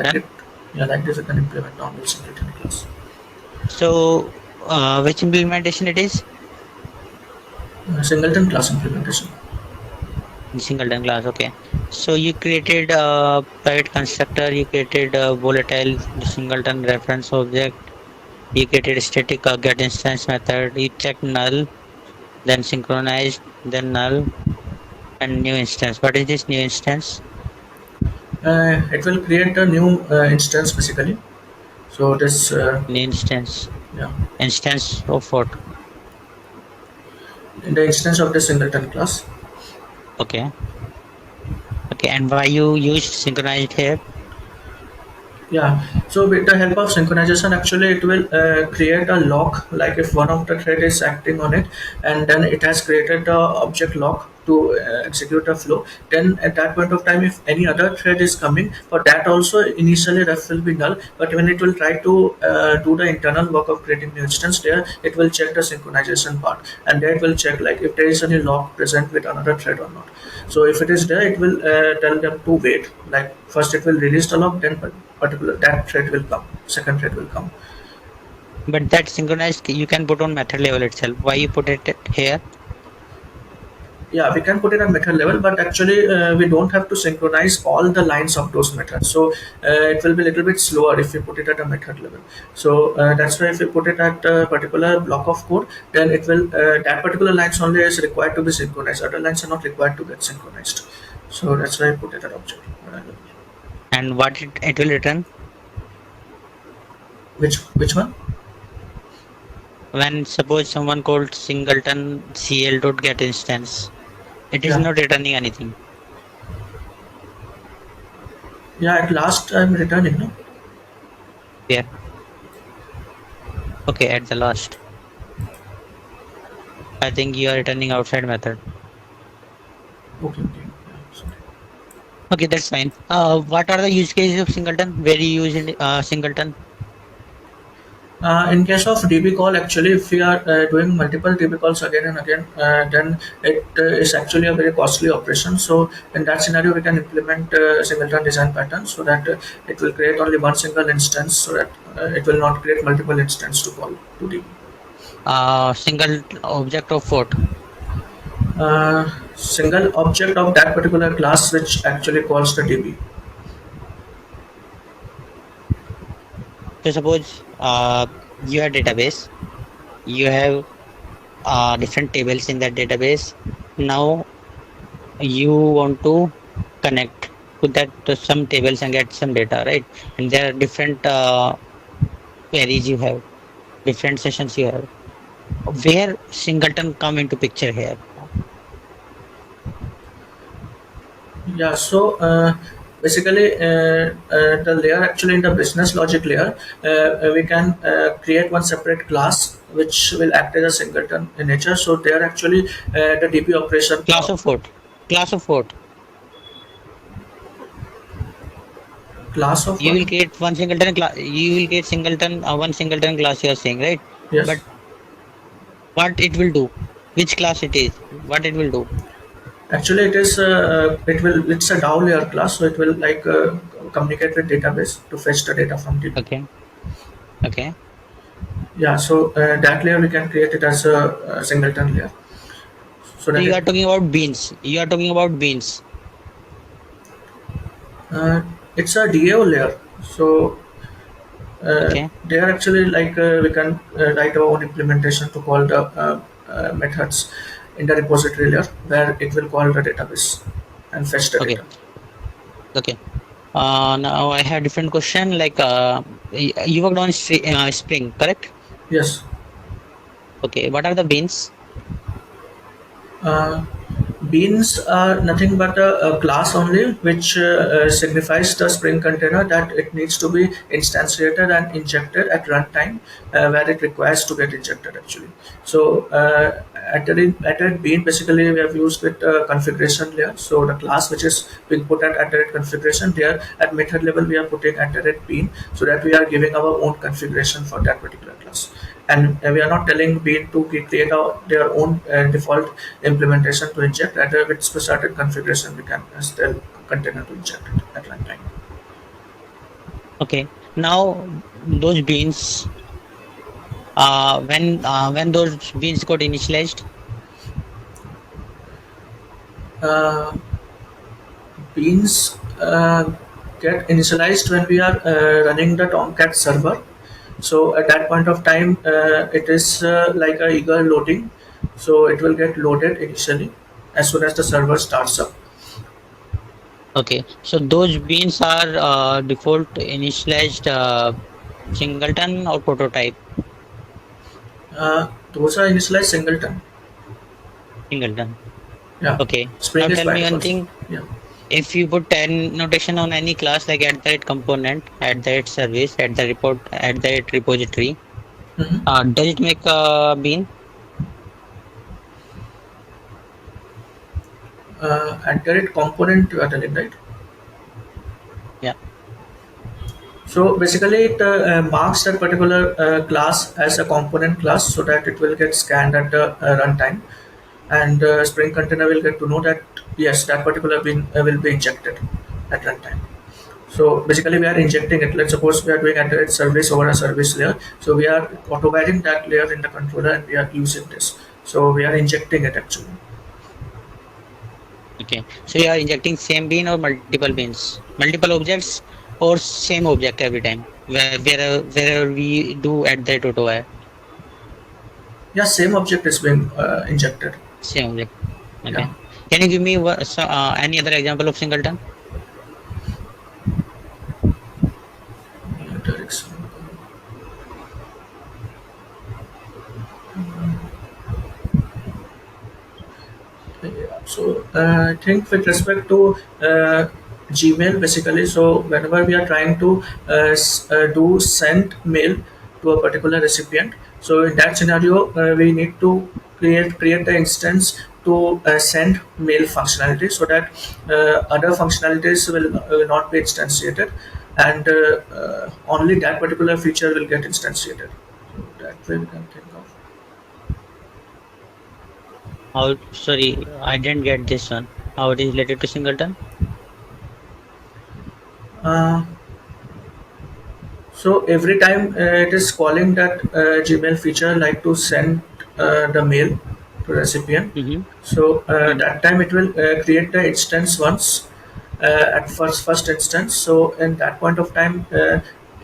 like it. Yeah, like this, you can implement normal singleton class. So, which implementation it is? Singleton class implementation. Singleton class. Okay. So you created a private constructor. You created a volatile singleton reference object. You created a static get instance method. You check null, then synchronized, then null, and new instance. What is this new instance? It will create a new instance basically. So this, New instance. yeah, Instance of what? in the instance of the singleton class. Okay. Okay. And why you used synchronized here? Yeah, so with the help of synchronization, actually it will create a lock, like if one of the thread is acting on it, and then it has created the object lock to execute a flow. Then at that point of time, if any other thread is coming, for that also initially ref will be null, but when it will try to do the internal work of creating new instance, there it will check the synchronization part, and there it will check like if there is any lock present with another thread or not. So if it is there, it will tell them to wait, like first it will release the lock, then particular that thread will come, second thread will come. But that synchronized you can put on method level itself. Why you put it here? Yeah, we can put it at method level, but actually we don't have to synchronize all the lines of those methods, so it will be a little bit slower if we put it at a method level. So that's why if we put it at a particular block of code, then it will that particular lines only is required to be synchronized, other lines are not required to get synchronized. So that's why I put it at object level. And what it will return? Which one? When suppose someone called singleton cl.get instance, it is Yeah. not returning anything. Yeah, at last I'm returning, no? Yeah. Okay, at the last. I think you are returning outside method. Okay, okay. Yeah, sorry. Okay, that's fine. What are the use cases of singleton? Where you use singleton? In case of DB call, actually, if we are doing multiple DB calls again and again, then it is actually a very costly operation. So in that scenario, we can implement singleton design pattern so that it will create only one single instance, so that it will not create multiple instances to call to DB. Single object of what? Single object of that particular class, which actually calls the DB. So suppose you have database, you have different tables in that database. Now you want to connect to that to some tables and get some data, right? And there are different queries you have, different sessions you have. Where singleton come into picture here? Yeah, so basically the layer actually in the business logic layer, we can create one separate class which will act as a singleton in nature. So there actually the DB operation. Class of what? Class of what? Class of You what? will create one singleton class. You will create singleton one singleton class. You are saying, right? Yes. But what it will do? Which class it is? What it will do? Actually, it's a DAO layer class, so it will like communicate with database to fetch the data from DB. Okay. Okay. Yeah, so that layer we can create it as a singleton layer. So So that you are talking about beans. You are talking about beans. it's a DAO layer. So Okay. they are actually like we can write our own implementation to call the methods in the repository layer, where it will call the database and fetch the Okay. data. Okay. Now I have different question. Like you worked on Spring, correct? Yes. Okay. What are the beans? Uh, Beans are nothing but a class only, which signifies the Spring container that it needs to be instantiated and injected at runtime, where it requires to get injected actually. So at bean basically we have used with configuration layer. So the class which is being put at configuration there, at method level we are putting at bean, so that we are giving our own configuration for that particular class. And we are not telling bean to create their own default implementation to inject. Rather, with certain configuration, we can tell container to inject it at runtime. Okay. Now those beans, when those beans got initialized, Uh, Beans get initialized when we are running the Tomcat server. So at that point of time, it is like a eager loading. So it will get loaded initially as soon as the server starts up. okay. So those beans are default initialized singleton or prototype Those are initialized singleton. singleton. Yeah, Okay. Now Spring is tell by me one default. thing. Yeah. If you put 10 notation on any class like at that component, at that service, at the report, at that repository, Mhm. does it make a bean? At the rate component you are telling, right? Yeah. So basically, it marks that particular class as a component class so that it will get scanned at the runtime, and Spring Container will get to know that yes, that particular bin will be injected at runtime. So basically, we are injecting it. Let's suppose we are doing a service over a service layer. So we are automating that layer in the controller, and we are using this. So we are injecting it actually. Okay. So you are injecting same bean or multiple beans, multiple objects or same object every time, wherever we do at that auto wire, Yeah, same object is being injected. same object. Yeah. Okay. Can you give me any other example of singleton? Direction. Yeah. So I think with respect to Gmail, basically, so whenever we are trying to do send mail to a particular recipient, so in that scenario, we need to create the instance to send mail functionality so that other functionalities will not be instantiated, and only that particular feature will get instantiated. So that way we can think of. How, sorry, I didn't get this one. How it is related to singleton? Uh, So every time it is calling that Gmail feature like to send the mail to recipient. Mm-hmm. So Mm-hmm. that time it will create the instance once at first instance. So in that point of time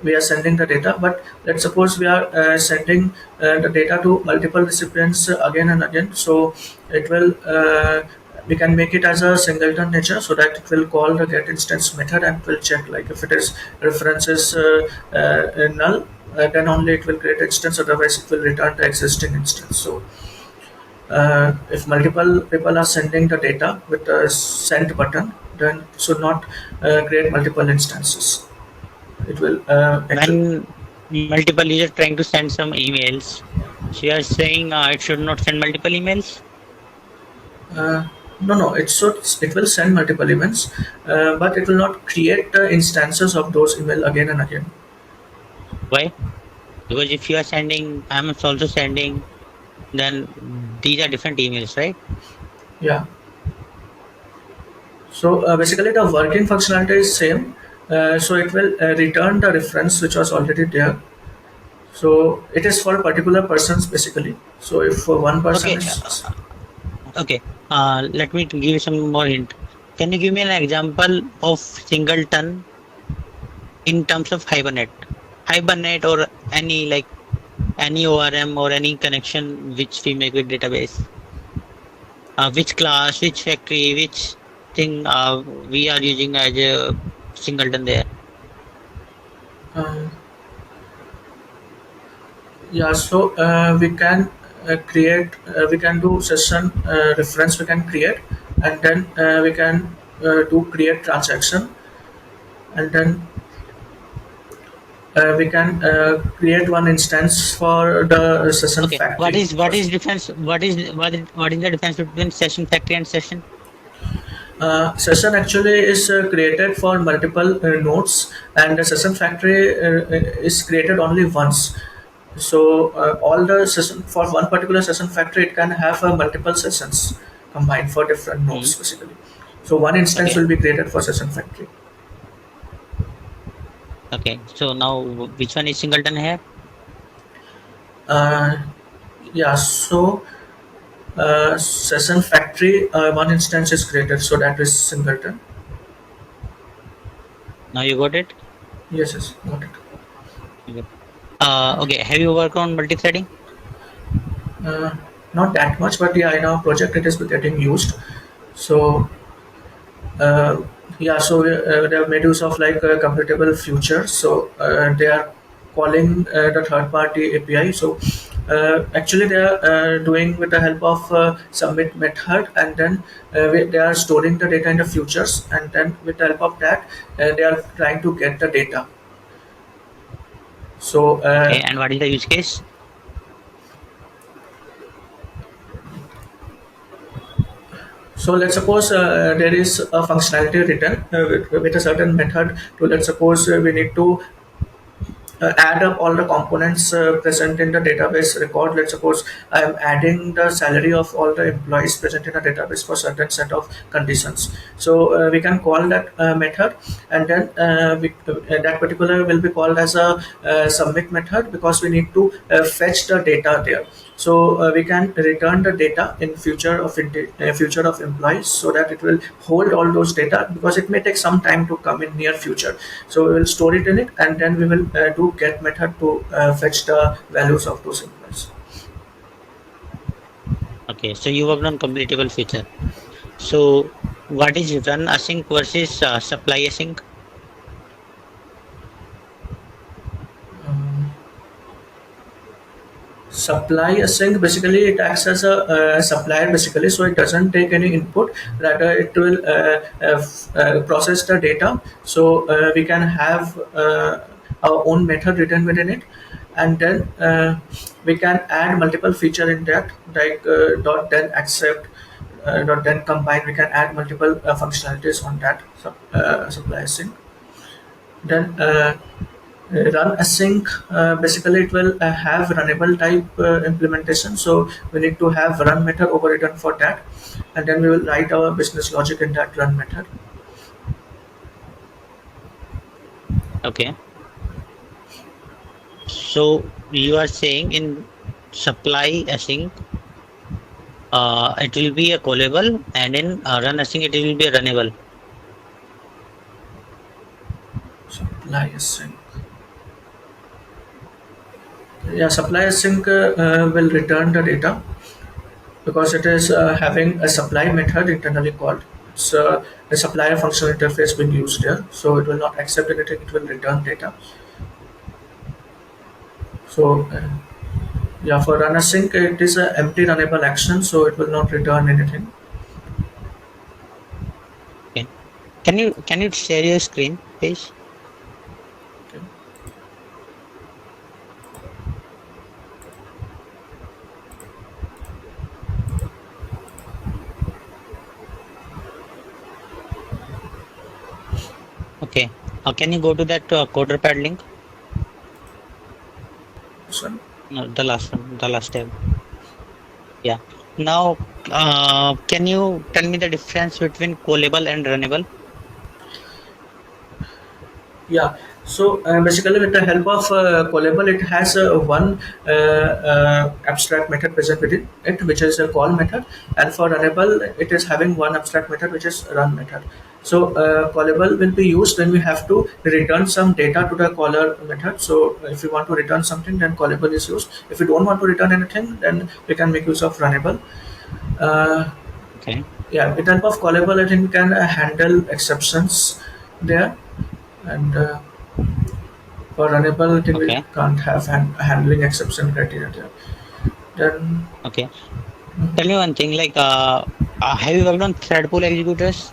we are sending the data. But let's suppose we are sending the data to multiple recipients again and again. So it will we can make it as a singleton nature so that it will call the get instance method and will check like if it is references null, then only it will create instance, otherwise it will return the existing instance. So if multiple people are sending the data with the send button, then it should not create multiple instances. It will actually When multiple users trying to send some emails, so you are saying it should not send multiple emails. uh, no, it will send multiple events, but it will not create the instances of those email again and again. Why? Because if you are sending, I'm also sending, then these are different emails, right? Yeah. So basically the working functionality is same. So it will return the reference which was already there. So it is for particular persons basically. So if one person Okay. is Okay. Let me give you some more hint. Can you give me an example of singleton in terms of Hibernate? Hibernate or any like any ORM or any connection which we make with database. Which class, which factory, which thing we are using as a singleton there. uh, yeah. So we can create we can do session reference we can create, and then we can do create transaction, and then we can create one instance for the session Okay. What factory is what is first. difference? What is the difference between session factory and session? Session actually is created for multiple nodes, and the session factory is created only once. So all the session for one particular session factory, it can have multiple sessions combined for different Hmm. nodes basically. So one instance Okay. will be created for session factory. Okay, so now which one is singleton here? Yeah, so session factory, one instance is created, so that is singleton. Now you got it? Yes, got it. Okay. Okay, have you worked on multithreading? Uh, Not that much, but yeah, in our project it is getting used. So uh, yeah, so they have made use of like computable futures. So they are calling the third party API. So actually they are doing with the help of submit method, and then they are storing the data in the futures, and then with the help of that they are trying to get the data. So Okay, and what is the use case? so let's suppose there is a functionality written with a certain method to, let's suppose we need to add up all the components present in the database record. Let's suppose I am adding the salary of all the employees present in a database for certain set of conditions. So we can call that method, and then that particular will be called as a submit method, because we need to fetch the data there. So we can return the data in future of employees, so that it will hold all those data, because it may take some time to come in near future. So we will store it in it, and then we will do get method to fetch the values of those employees. Okay, so you worked on completable feature. So what is run async versus supply async? Um, Supply async, basically it acts as a supplier basically, so it doesn't take any input, rather it will process the data. So we can have our own method written within it, and then we can add multiple feature in that, like dot then accept, dot then combine. We can add multiple functionalities on that supply async. Then run async, basically it will have runnable type implementation, so we need to have run method overridden for that, and then we will write our business logic in that run method. Okay, so you are saying in supply async, it will be a callable, and in run async it will be a runnable. Supply async, yeah, supply async will return the data, because it is having a supply method internally called. So the supplier functional interface being used there, so it will not accept anything, it will return data. So yeah, for run async it is an empty runnable action, so it will not return anything. Okay, can you share your screen, please? Okay. Okay, can you go to that coder pad link? So No, the last one, the last tab. Yeah. Now, can you tell me the difference between callable and runnable? yeah, so basically with the help of callable, it has one abstract method present within it, which is a call method, and for runnable it is having one abstract method, which is run method. So callable will be used when we have to return some data to the caller method. So if we want to return something, then callable is used. If we don't want to return anything, then we can make use of runnable. uh, Okay. yeah, with the help of callable, I think we can handle exceptions there, and for runnable, I think we Okay. can't have handling exception criteria there. Then Okay. Tell me one thing, like, have you worked on thread pool executors?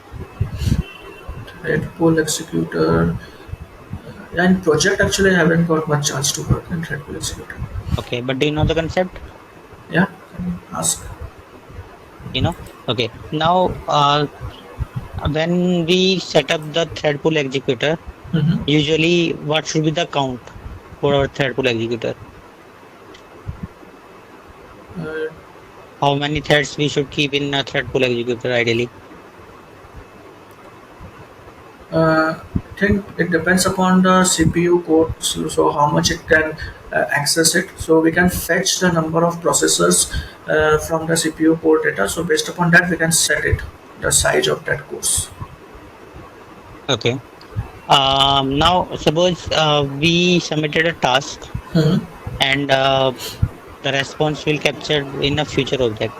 Red Bull Executor, and project actually I haven't got much chance to work in Red Bull Executor. Okay, but do you know the concept? Yeah, can ask. You know? Okay. Now, when we set up the thread pool executor, Mm-hmm. usually what should be the count for our thread pool executor? Uh, How many threads we should keep in a thread pool executor ideally? I think it depends upon the CPU code, so how much it can access it. So we can fetch the number of processors from the CPU core data. So based upon that, we can set it, the size of that course. Okay. Now suppose we submitted a task Mm-hmm. and the response will capture in a future object.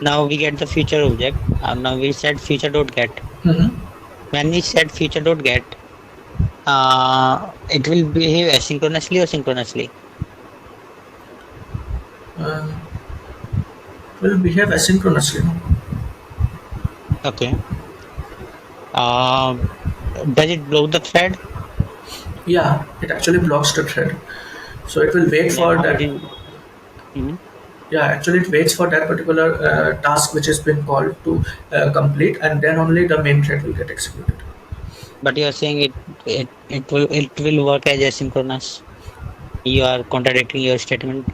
Now we get the future object. Now we set future.get. Mm-hmm. When we set future.get, it will behave asynchronously or synchronously. Uh, will behave asynchronously. No? Okay. Does it block the thread? Yeah, it actually blocks the thread. So it will wait Then for how it that. is? Mhm. Yeah, actually it waits for that particular task which has been called to complete, and then only the main thread will get executed. But you are saying it will work as asynchronous. You are contradicting your statement.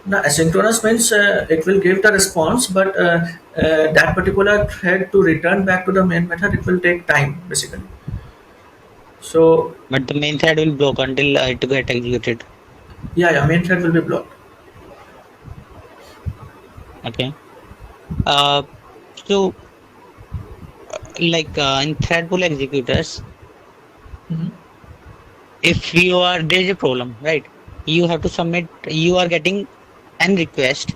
Now, asynchronous means it will give the response, but that particular thread to return back to the main method, it will take time basically. So But the main thread will block until it get executed. yeah, main thread will be blocked. Okay. Uh, so like in thread pool executors, Mhm. if you are there's a problem, right? You have to submit. You are getting an request.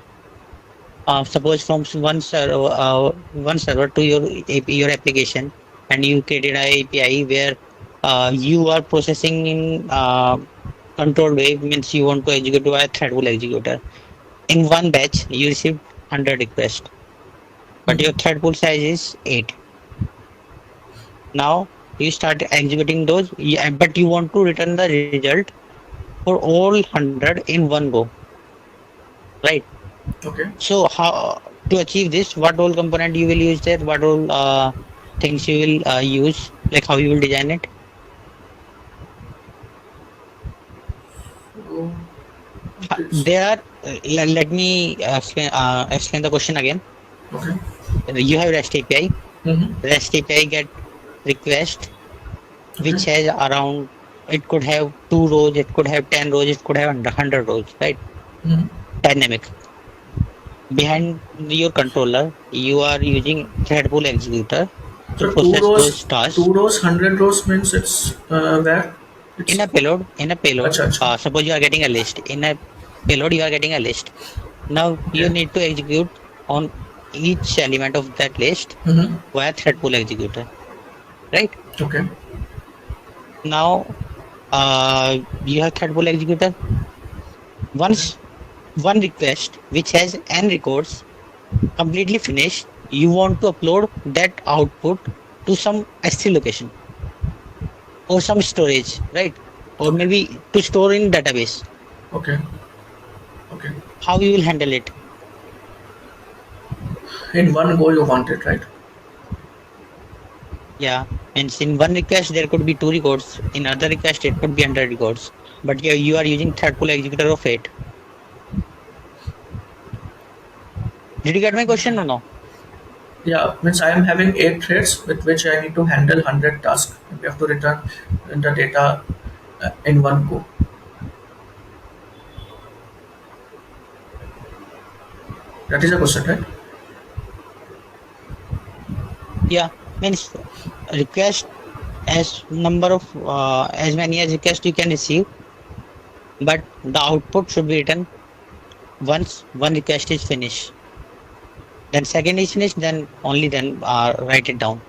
Suppose from one server to your your application, and you created an API where you are processing in controlled way. Means you want to execute via thread pool executor. In one batch, you received 100 requests, but your Mhm. thread pool size is 8. Now you start executing those, but you want to return the result for all 100 in one go, right? Okay. So how to achieve this? What all component you will use there? What all things you will use? Like how you will design it? So this. There are. Let me explain the question again. Okay. You have REST API. Mm-hmm. REST API get request Okay. which has around. It could have 2 rows. It could have 10 rows. It could have 100 rows. Right? Mm-hmm. Dynamic. Behind your controller, you are using thread pool executor to So two process rows, those tasks 2 rows, 100 rows means it's where in it's. a payload. In a payload, Acha, acha. suppose you are getting a list. In a payload, you are getting a list. Now you Okay. need to execute on each element of that list Mm-hmm. via thread pool executor. Right? Okay. Now you have thread pool executor. Okay. Once one request which has n records completely finished, you want to upload that output to some S3 location or some storage, right? Or Okay. maybe to store in database. Okay. Okay. How you will handle it? In one go you want it, right? Yeah, means in one request there could be 2 records. In other request it could be 100 records. But yeah, you are using thread pool executor of 8. Did you get my question or no? Yeah, means I am having 8 threads with which I need to handle 100 tasks. We have to return the data in one go. That is a question, right? Yeah, means request as number of as many as request you can receive, but the output should be written once one request is finished. Then second is finished, then only then write it down,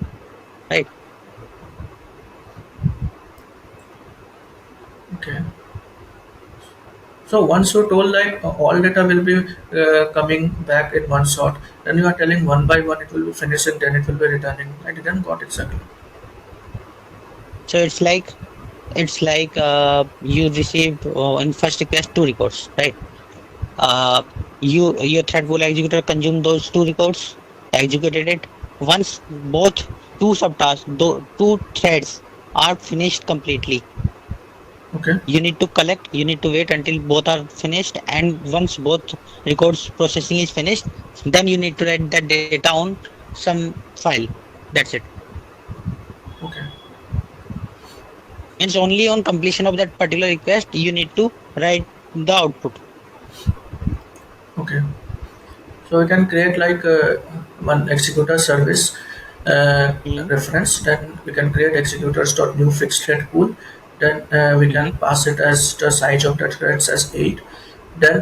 right? Okay. So once you told like all data will be coming back in one shot, then you are telling one by one it will be finishing, then it will be returning. I didn't got exactly. So it's like you received in first request 2 records, right? Uh, your thread pool executor consumed those 2 records, executed it. Once both two subtasks, two threads are finished completely, Okay. you need to collect. You need to wait until both are finished, and once both records processing is finished, then you need to write that data on some file. That's it. Okay. Means only on completion of that particular request you need to write the output. Okay. So we can create like one executor service Hmm. reference. Then we can create executors.new fixed thread pool. Then we Hmm. can pass it as the size of the threads as 8. Then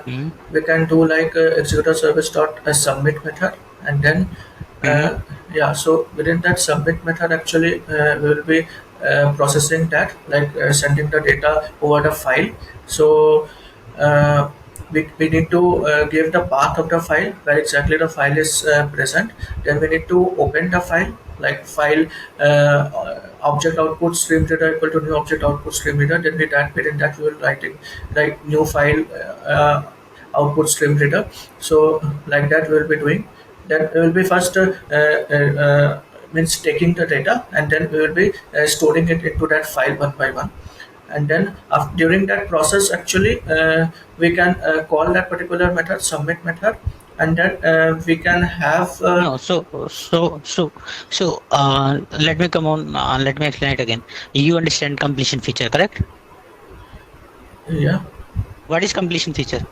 Hmm. we can do like executor service dot submit method, and then Hmm. uh, yeah. So within that submit method, actually we will be processing that, like sending the data over the file. So uh, we need to give the path of the file where exactly the file is present. Then we need to open the file, like file uh, object output stream reader equal to new object output stream reader. Then within that we will write new file output stream reader. So like that we will be doing. Then we will be first means taking the data, and then we will be storing it into that file one by one. And then during that process, actually we can call that particular method submit method, and then we can have No, let me come on. Let me explain it again. You understand completion feature, correct? yeah, What is completion feature?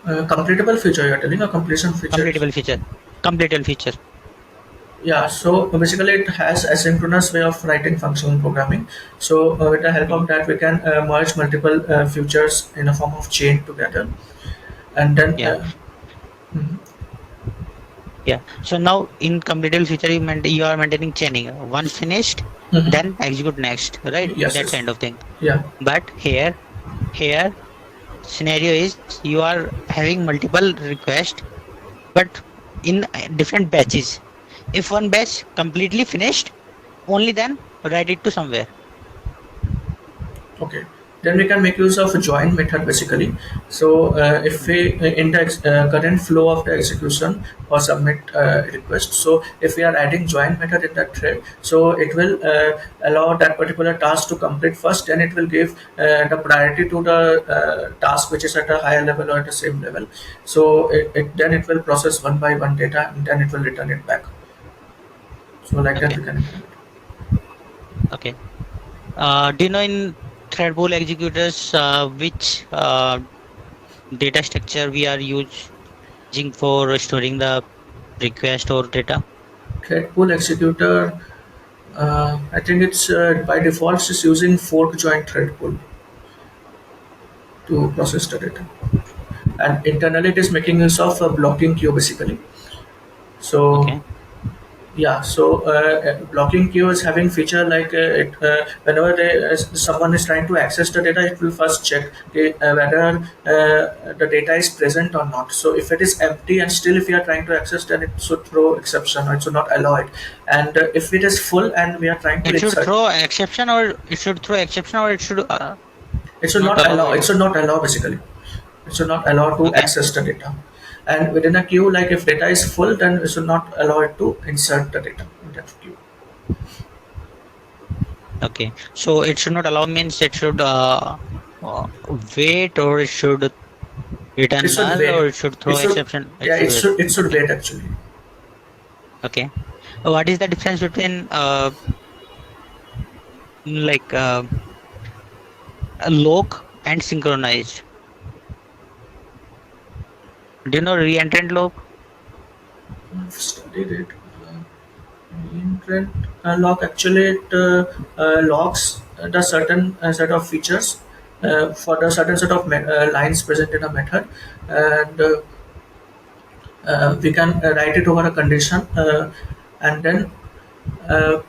completable feature you're telling, a completion feature. Completable feature. Completable feature. Yeah, so basically it has asynchronous way of writing functional programming. So with the help Hmm. of that, we can merge multiple features in a form of chain together, and then Yeah. mhm, Yeah. So now in completable feature, you are maintaining chaining. Once finished, mhm. then execute next, right? Yes, That yes, kind of thing. yeah, But here scenario is you are having multiple requests, but in different batches. If one batch completely finished, only then write it to somewhere. okay. Then we can make use of a join method basically. So if Mhm. we in the current flow of the execution or submit request, so if we are adding join method in that thread, so it will allow that particular task to complete first. Then it will give the priority to the task which is at a higher level or at the same level. So then it will process one by one data, and then it will return it back. So like that Okay. we can implement. Okay. Do you know in thread pool executors which data structure we are using for storing the request or data? Thread pool executor. I think it's by default it's using fork join thread pool to process the data, and internally it is making use of a blocking queue basically. So Okay. yeah, so blocking queue is having feature like whenever someone is trying to access the data, it will first check whether the data is present or not. So if it is empty and still if we are trying to access, then it should throw exception or it should not allow it. And if it is full and we are trying to It should insert, throw exception or it should it should not not allow allow. it. It should not allow basically. It should not allow to Okay. access the data. And within a queue, like if data is full, then we should not allow it to insert the data in that queue. Okay. So it should not allow means it should uh, wait or it should It return should null wait. or it should It throw should, exception. It yeah, should wait. it should Okay. wait actually. Okay. What is the difference between like a log and synchronized? Do you know re-entrant log? I've studied it. Intrant log actually it logs the certain set of features for the certain set of lines present in a method, and we can write it over a condition, and then uh,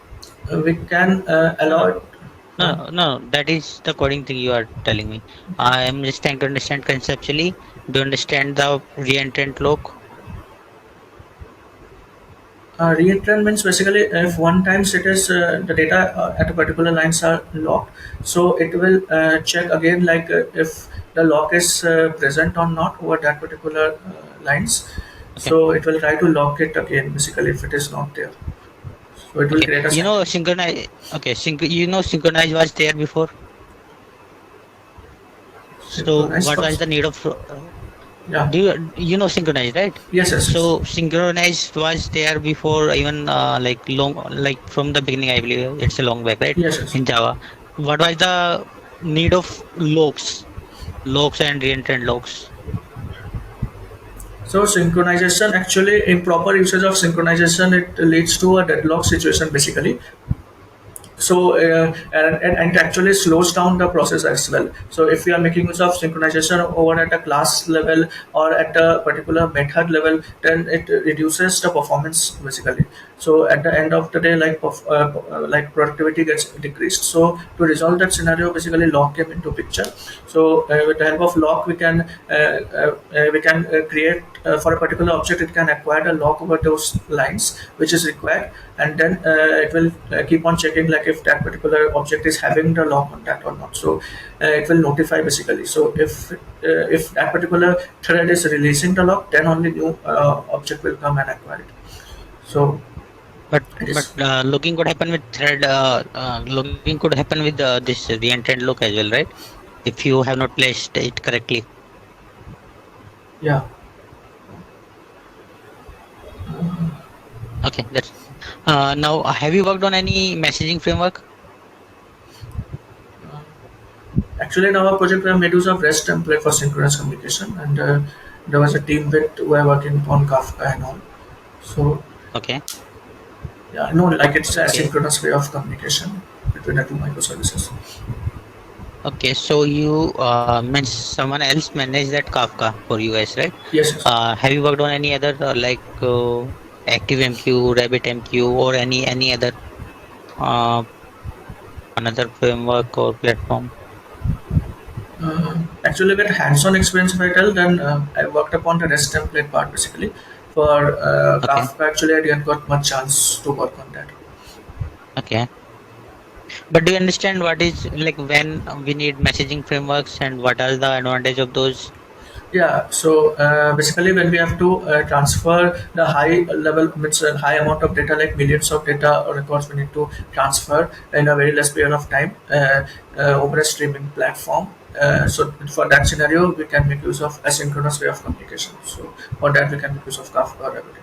we can No, allow no, it. no, no, no. That is the coding thing you are telling me. I am just trying to understand conceptually. Do you understand the re-entrant log? Reentrant means basically if one times it is the data at a particular lines are locked, so it will check again like if the lock is present or not over that particular lines. Okay. So it will try to lock it again basically if it is not there. So it will Okay. create a You know cycle. synchronize. Okay. You know synchronize was there before. So Synchronize what was first. the need of? Yeah. You know synchronize, right? Yes, yes, yes. So synchronized was there before even like from the beginning, I believe it's a long back, right? Yes, yes. In Java. What was the need of logs and reentrant logs? So synchronization, actually improper usage of synchronization, it leads to a deadlock situation basically. So and actually slows down the process as well. So if we are making use of synchronization over at a class level or at a particular method level, then it reduces the performance basically. So at the end of the day, like productivity gets decreased. So to resolve that scenario, basically lock came into picture. So with the help of lock, we can create for a particular object, it can acquire a lock over those lines which is required, and then it will keep on checking like if that particular object is having the lock on that or not. So it will notify basically. So if that particular thread is releasing the lock, then only new object will come and acquire it. So But it but is. logging could happen with thread. Logging could happen with this reentrant log as well, right? If you have not placed it correctly. Yeah. Okay, that's now have you worked on any messaging framework? Actually, in our project, we have made use of REST template for synchronous communication, and there was a team with who are working on Kafka and all. So Okay, yeah, no, like it's a okay, synchronous way of communication between the two microservices. okay. So you means someone else manage that Kafka for you guys, right? Yes, yes. Have you worked on any other ActiveMQ, RabbitMQ, or any other uh, another framework or platform? Actually, with hands-on experience, if I tell, then I worked upon the REST template part basically. For Okay, Kafka, actually, I didn't got much chance to work on that. okay. But do you understand what is like when we need messaging frameworks and what are the advantage of those? Yeah, so basically, when we have to transfer the high level, means a high amount of data, like millions of data or records, we need to transfer in a very less period of time over a streaming platform. So for that scenario, we can make use of asynchronous way of communication. So for that, we can make use of Kafka or everything.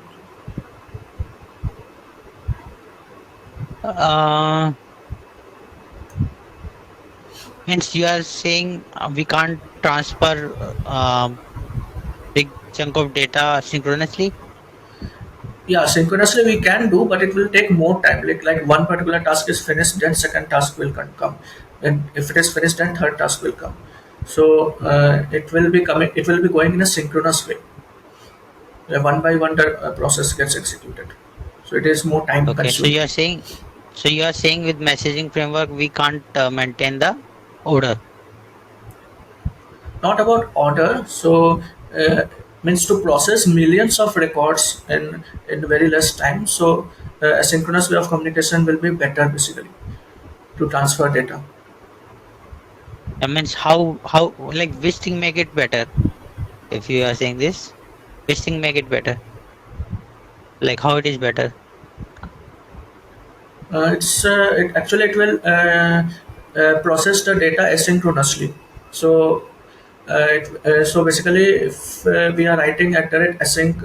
Uh, Means you are saying we can't transfer big chunk of data synchronously. Yeah, synchronously we can do, but it will take more time. Like one particular task is finished, then second task will come, and if it is finished, then third task will come. So it will be coming. It will be going in a synchronous way. One by one, the process gets executed. So it is more time Okay, consuming. so you are saying with messaging framework we can't maintain the order. Not about order. So uh, means to process millions of records in very less time. So a synchronous way of communication will be better basically to transfer data. That means how like which thing make it better? If you are saying this, which thing make it better? Like how it is better? It actually it will process the data asynchronously. So so basically, if we are writing at the rate async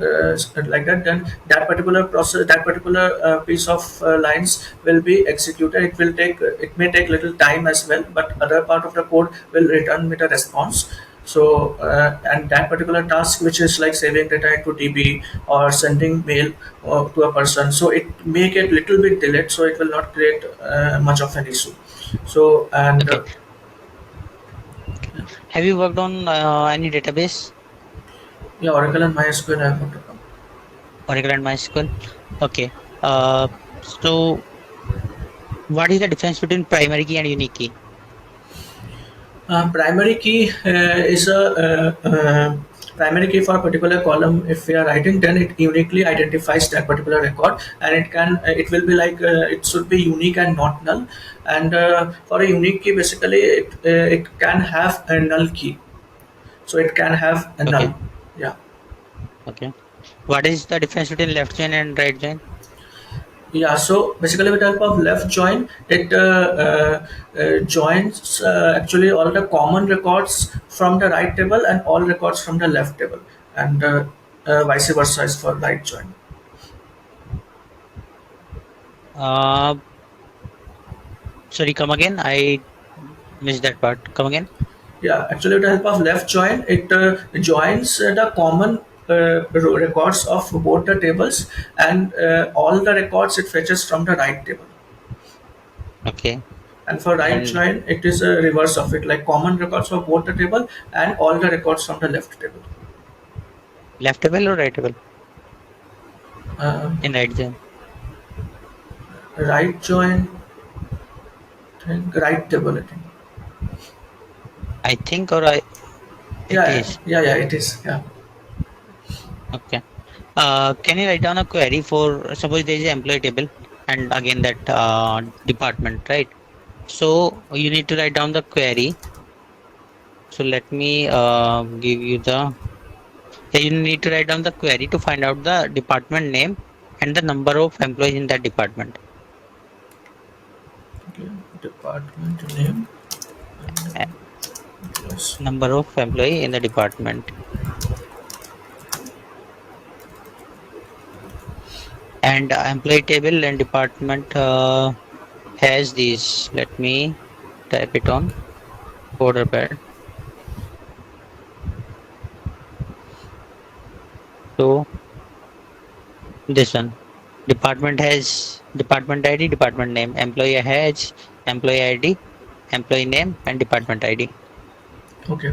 like that, then that particular process, that particular piece of lines will be executed. It may take little time as well, but other part of the code will return with a response. So and that particular task, which is like saving data into DB or sending mail to a person, so it may get little bit delayed. So it will not create much of an issue. So and Okay. Have you worked on any database? yeah, Oracle and MySQL I have worked upon. Oracle and MySQL. Okay. Uh, so what is the difference between primary key and unique key? Primary key is a primary key for a particular column. If we are writing, then it uniquely identifies that particular record, and it will be like it should be unique and not null. And for a unique key, basically it can have a null key, so it can have a null. Okay. Yeah. Okay. What is the difference between left join and right join? Yeah, so basically with the help of left join, it joins actually all the common records from the right table and all records from the left table, and vice versa is for right join. Uh, Sorry, come again. I missed that part. Come again. Yeah, actually with the help of left join, it joins the common records of both the tables, and all the records it fetches from the right table. Okay. And for right And join, it is a reverse of it, like common records of both the table and all the records from the left table. left table or right table? Uh, In right join. right join, right table, I think. I think or I it Yeah, is. it is. Yeah. Okay. Can you write down a query for suppose there is an employee table and again that department, right? So you need to write down the query. So let me give you the you need to write down the query to find out the department name and the number of employees in that department. Okay. Department name. Uh, Yes. Number of employee in the department. And employee table and department has these. Let me type it on border pad. So this one. Department has department ID, department name. Employee has employee ID, employee name, and department ID. Okay.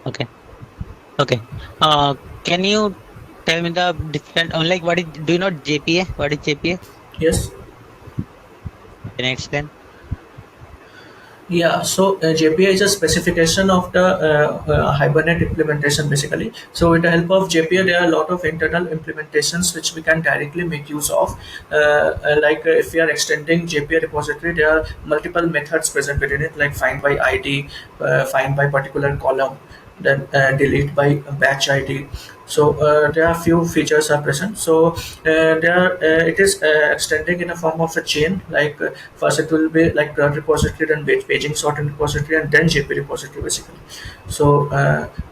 Okay. Okay. Can you tell me the different? Like, what is? Do you know JPA? What is JPA? Yes. Can you explain? Yeah, so JPA is a specification of the Hibernate implementation basically. So with the help of JPA, there are a lot of internal implementations which we can directly make use of. If we are extending JPA repository, there are multiple methods present within it, like find by ID, find by particular column, then delete by batch ID. So there are few features are present. So it is extending in a form of a chain. Like first it will be like CRUD repository, then paging sorting repository, and then JP repository basically. So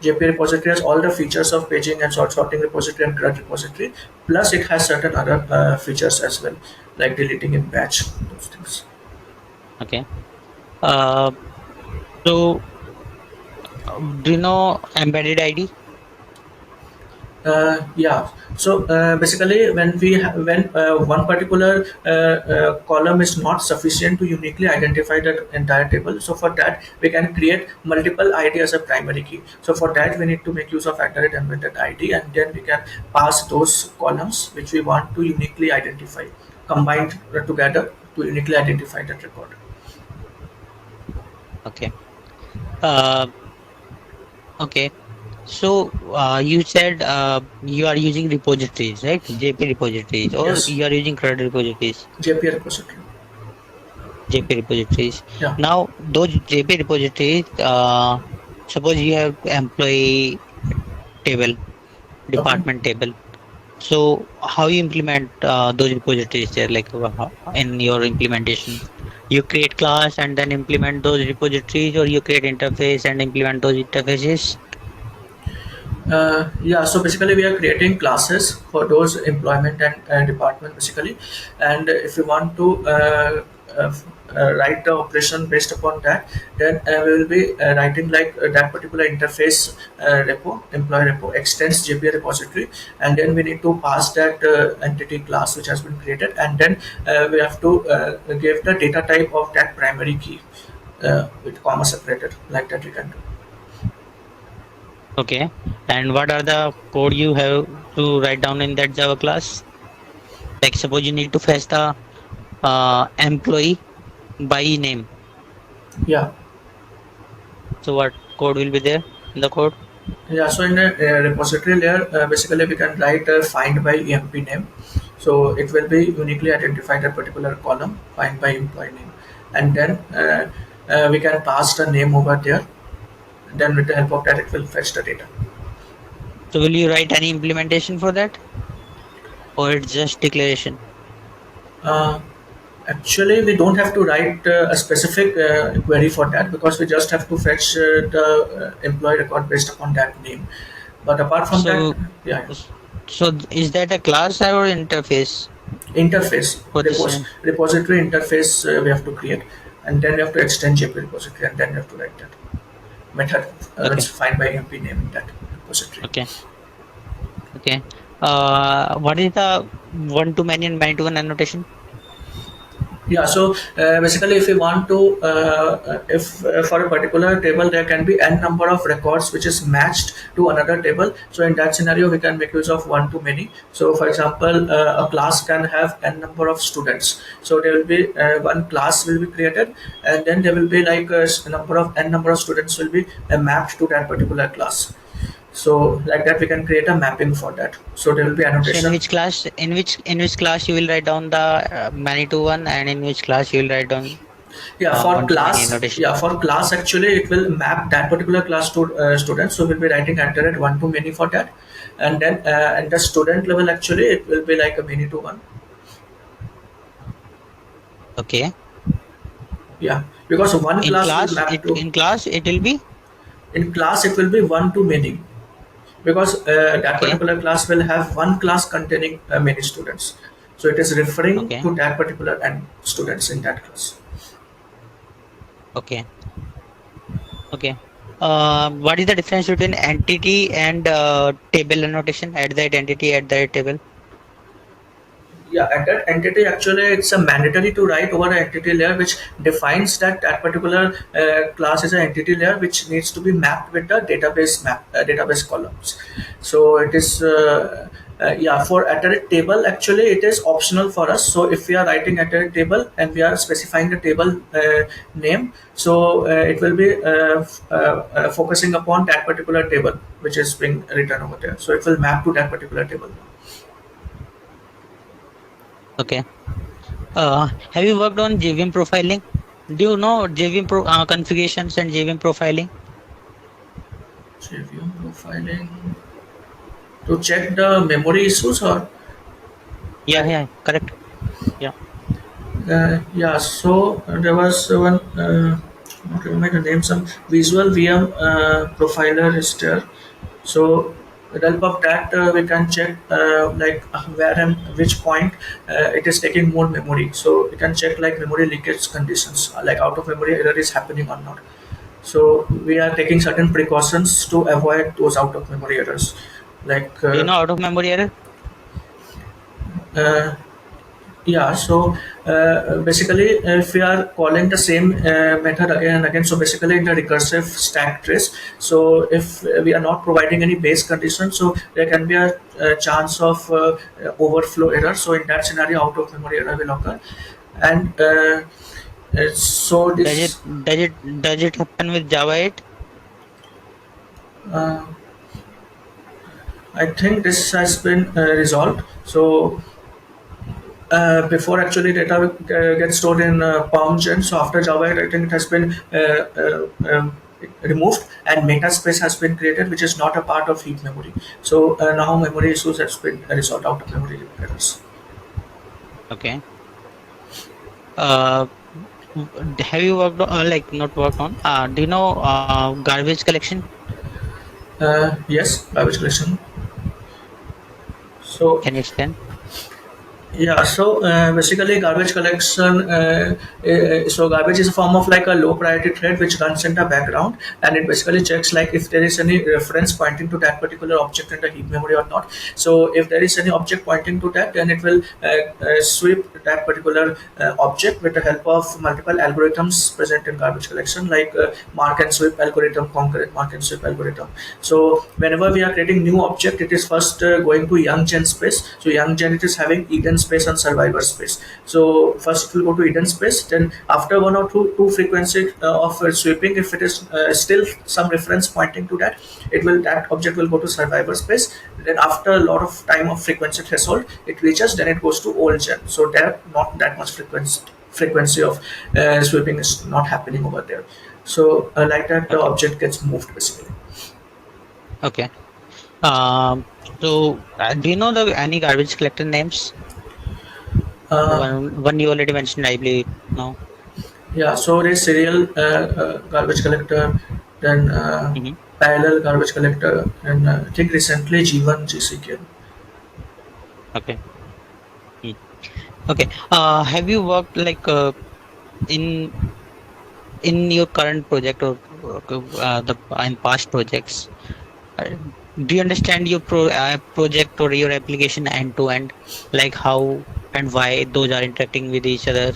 JP repository has all the features of paging and sorting repository and CRUD repository. Plus it has certain other features as well, like deleting in batch, those things. Okay. Uh, so do you know embedded ID? Yeah. So basically, when one particular column is not sufficient to uniquely identify that entire table, so for that we can create multiple ID as a primary key. So for that we need to make use of @embedded ID, and then we can pass those columns which we want to uniquely identify, combined together to uniquely identify that record. Okay. Uh, okay. So you said you are using repositories, right? JP repositories, or Yes, you are using CRUD repositories, JPA repository. JP repositories. Yeah. Now, those JP repositories, suppose you have employee table, Okay. department table. So how you implement those repositories there, like in your implementation? You create class and then implement those repositories, or you create interface and implement those interfaces? Yeah, so basically we are creating classes for those employment and department basically, and if you want to uh, write the operation based upon that, then we will be writing like that particular interface repo, employee repo extends JPA repository, and then we need to pass that entity class which has been created, and then we have to give the data type of that primary key with comma separated, like that we can do. Okay. And what are the code you have to write down in that Java class? Like suppose you need to fetch the employee by name. Yeah. So what code will be there in the code? Yeah, so in a repository layer, basically we can write a find by emp name. So it will be uniquely identify that particular column, find by employee name. And then we can pass the name over there. Then with the help of that, it will fetch the data. So will you write any implementation for that, or it's just declaration? Uh, Actually, we don't have to write a specific query for that, because we just have to fetch the employee record based upon that name. But apart from that, So yeah, so is that a class or interface interface for this? repository interface we have to create, and then we have to extend JP repository, and then we have to write that method Okay. which find by MP name in that repository. Okay. Okay. What is the one to many and many to one annotation? Yeah, so basically if we want to if for a particular table there can be n number of records which is matched to another table, so in that scenario we can make use of one to many. So for example, a class can have n number of students, so there will be one class will be created, and then there will be like a number of n number of students will be mapped to that particular class. So like that we can create a mapping for that, so there will be So annotation. in which class, in which class you will write down the many to one, and in which class you will write down Yeah, for one to many class, annotation? yeah, for class actually it will map that particular class to students, so we'll be writing enter at one to many for that, and then at the student level actually it will be like a many to one. Okay. Yeah, because one In class will class, map to, it will be in class it will be one to many, because that okay. particular class will have one class containing many students, so it is referring Okay. to that particular and students in that class. Okay. Okay. What is the difference between entity and table annotation? At that entity, at that table. Yeah, at that entity actually it's a mandatory to write over an entity layer which defines that that particular class is an entity layer which needs to be mapped with the database database columns. So it is yeah, for at a table actually it is optional for us. So if we are writing at a table and we are specifying the table name, so it will be focusing upon that particular table which is being written over there, so it will map to that particular table. Okay. Have you worked on JVM profiling? Do you know JVM configurations and JVM profiling? JVM profiling to check the memory issues, or Yeah, correct. Yeah. yeah, so there was one not remember the name, some visual VM profiler is there. So with help of that we can check like where and which point it is taking more memory, so we can check like memory leakage conditions, like out of memory error is happening or not. So we are taking certain precautions to avoid those out of memory errors. Like Do you know out of memory error? uh, yeah, so basically if we are calling the same method again and again, so basically in the recursive stack trace, so if we are not providing any base condition, so there can be a chance of overflow error. So in that scenario, out of memory error will occur. And so Does it this does it does it happen with Java 8? uh, I think this has been resolved. So before actually data gets stored in PalmGen. So after Java, I think it has been removed and meta space has been created, which is not a part of heap memory. So now memory issues has been resolved out of memory errors. Okay. Uh, have you worked on, like not worked on? Do you know garbage collection? Yes, garbage collection. So Can you explain? yeah, so basically garbage collection, so garbage is a form of like a low priority thread which runs in the background, and it basically checks like if there is any reference pointing to that particular object in the heap memory or not. So if there is any object pointing to that, then it will sweep that particular object with the help of multiple algorithms present in garbage collection, like mark and sweep algorithm, concurrent mark and sweep algorithm. So whenever we are creating new object, it is first going to young gen space. So young gen, it is having Eden space and survivor space. So first it will go to Eden space. Then after one or two frequency of sweeping, if it is still some reference pointing to that, it will that object will go to survivor space. Then after a lot of time of frequency threshold, it reaches. Then it goes to old gen. So there not that much frequency of sweeping is not happening over there. So like that, the Okay. object gets moved basically. Okay. Um, so do you know the any garbage collector names? The Uh, one you already mentioned, I believe. No. Yeah, so there's serial garbage collector, then Mm-hmm. parallel garbage collector, and I think recently G1 GCQ. Okay. Mm. Okay. Have you worked like in in your current project or the in past projects? Uh, do you understand your project or your application end to end, like how and why those are interacting with each other?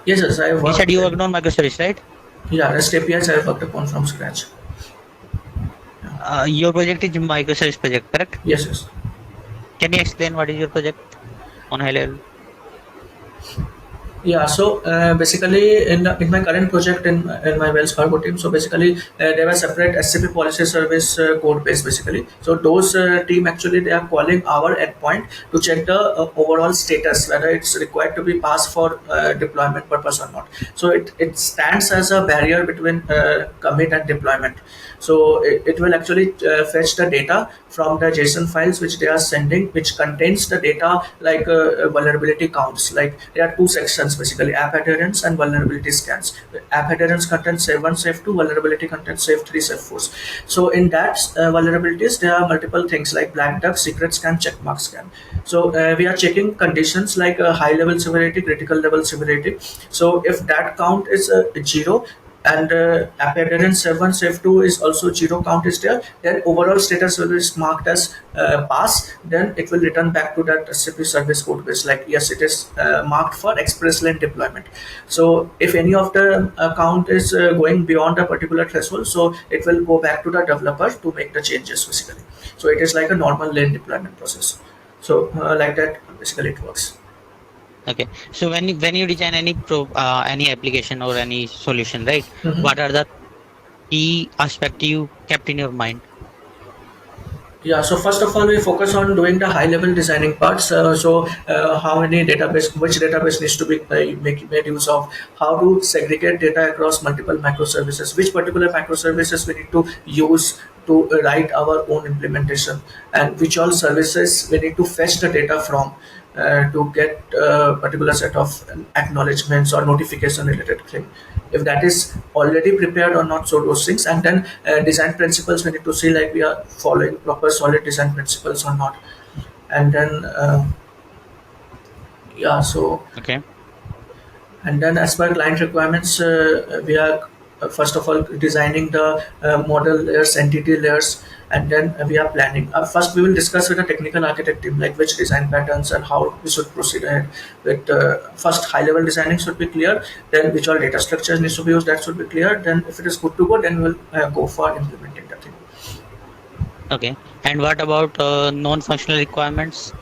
Yes, yes, I You said worked you in, worked on microservice, right? yeah, REST APIs I worked upon from scratch. Your project is microservice project, correct? Yes, yes. Can you explain what is your project on high level? Yeah, so basically in my current project in my Wells Fargo team, so basically they were separate SCP policy service code base basically. So those team actually they are calling our endpoint to check the overall status whether it's required to be passed for deployment purpose or not. So it stands as a barrier between commit and deployment. So it will actually fetch the data from the JSON files which they are sending, which contains the data like vulnerability counts. Like there are two sections basically: app adherence and vulnerability scans. App adherence contains save 1, save 2, vulnerability contains save 3, save 4. So in that vulnerabilities, there are multiple things like black duck, secret scan, checkmark scan. So we are checking conditions like high level severity, critical level severity. So if that count is 0, and app adherence 7 save 2 is also 0 count is there, then overall status will be marked as pass. Then it will return back to that SCP service code base like yes, it is marked for express lane deployment. So if any of the count is going beyond a particular threshold, so it will go back to the developer to make the changes basically. So it is like a normal lane deployment process. So like that basically it works. Okay. So when you design any application or any solution, right? Mhm. What are the key aspect you kept in your mind? Yeah, so first of all, we focus on doing the high level designing parts. How many database, which database needs to be made use of, how to segregate data across multiple microservices, which particular microservices we need to use to write our own implementation, and which all services we need to fetch the data from to get a particular set of acknowledgements or notification related thing, if that is already prepared or not. So those things, and then design principles we need to see like we are following proper solid design principles or not. And then yeah, so Okay. and then as per client requirements, we are first of all designing the model layers, entity layers, and then we are planning. First, we will discuss with the technical architect team like which design patterns and how we should proceed ahead. With first, high-level designing should be clear. Then, which all data structures needs to be used, that should be clear. Then, if it is good to go, then we'll go for implementing the thing. Okay. And what about non-functional requirements?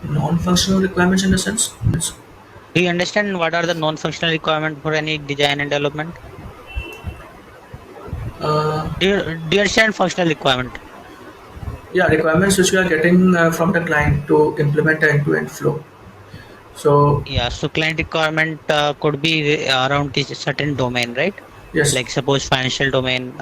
Non-functional requirements in the sense. Do you understand what are the non-functional requirements for any design and development? Do you understand functional requirement? Yeah, requirements which we are getting from the client to implement the end-to-end flow. So Yeah, so client requirement could be around this certain domain, right? yes, Like suppose financial domain,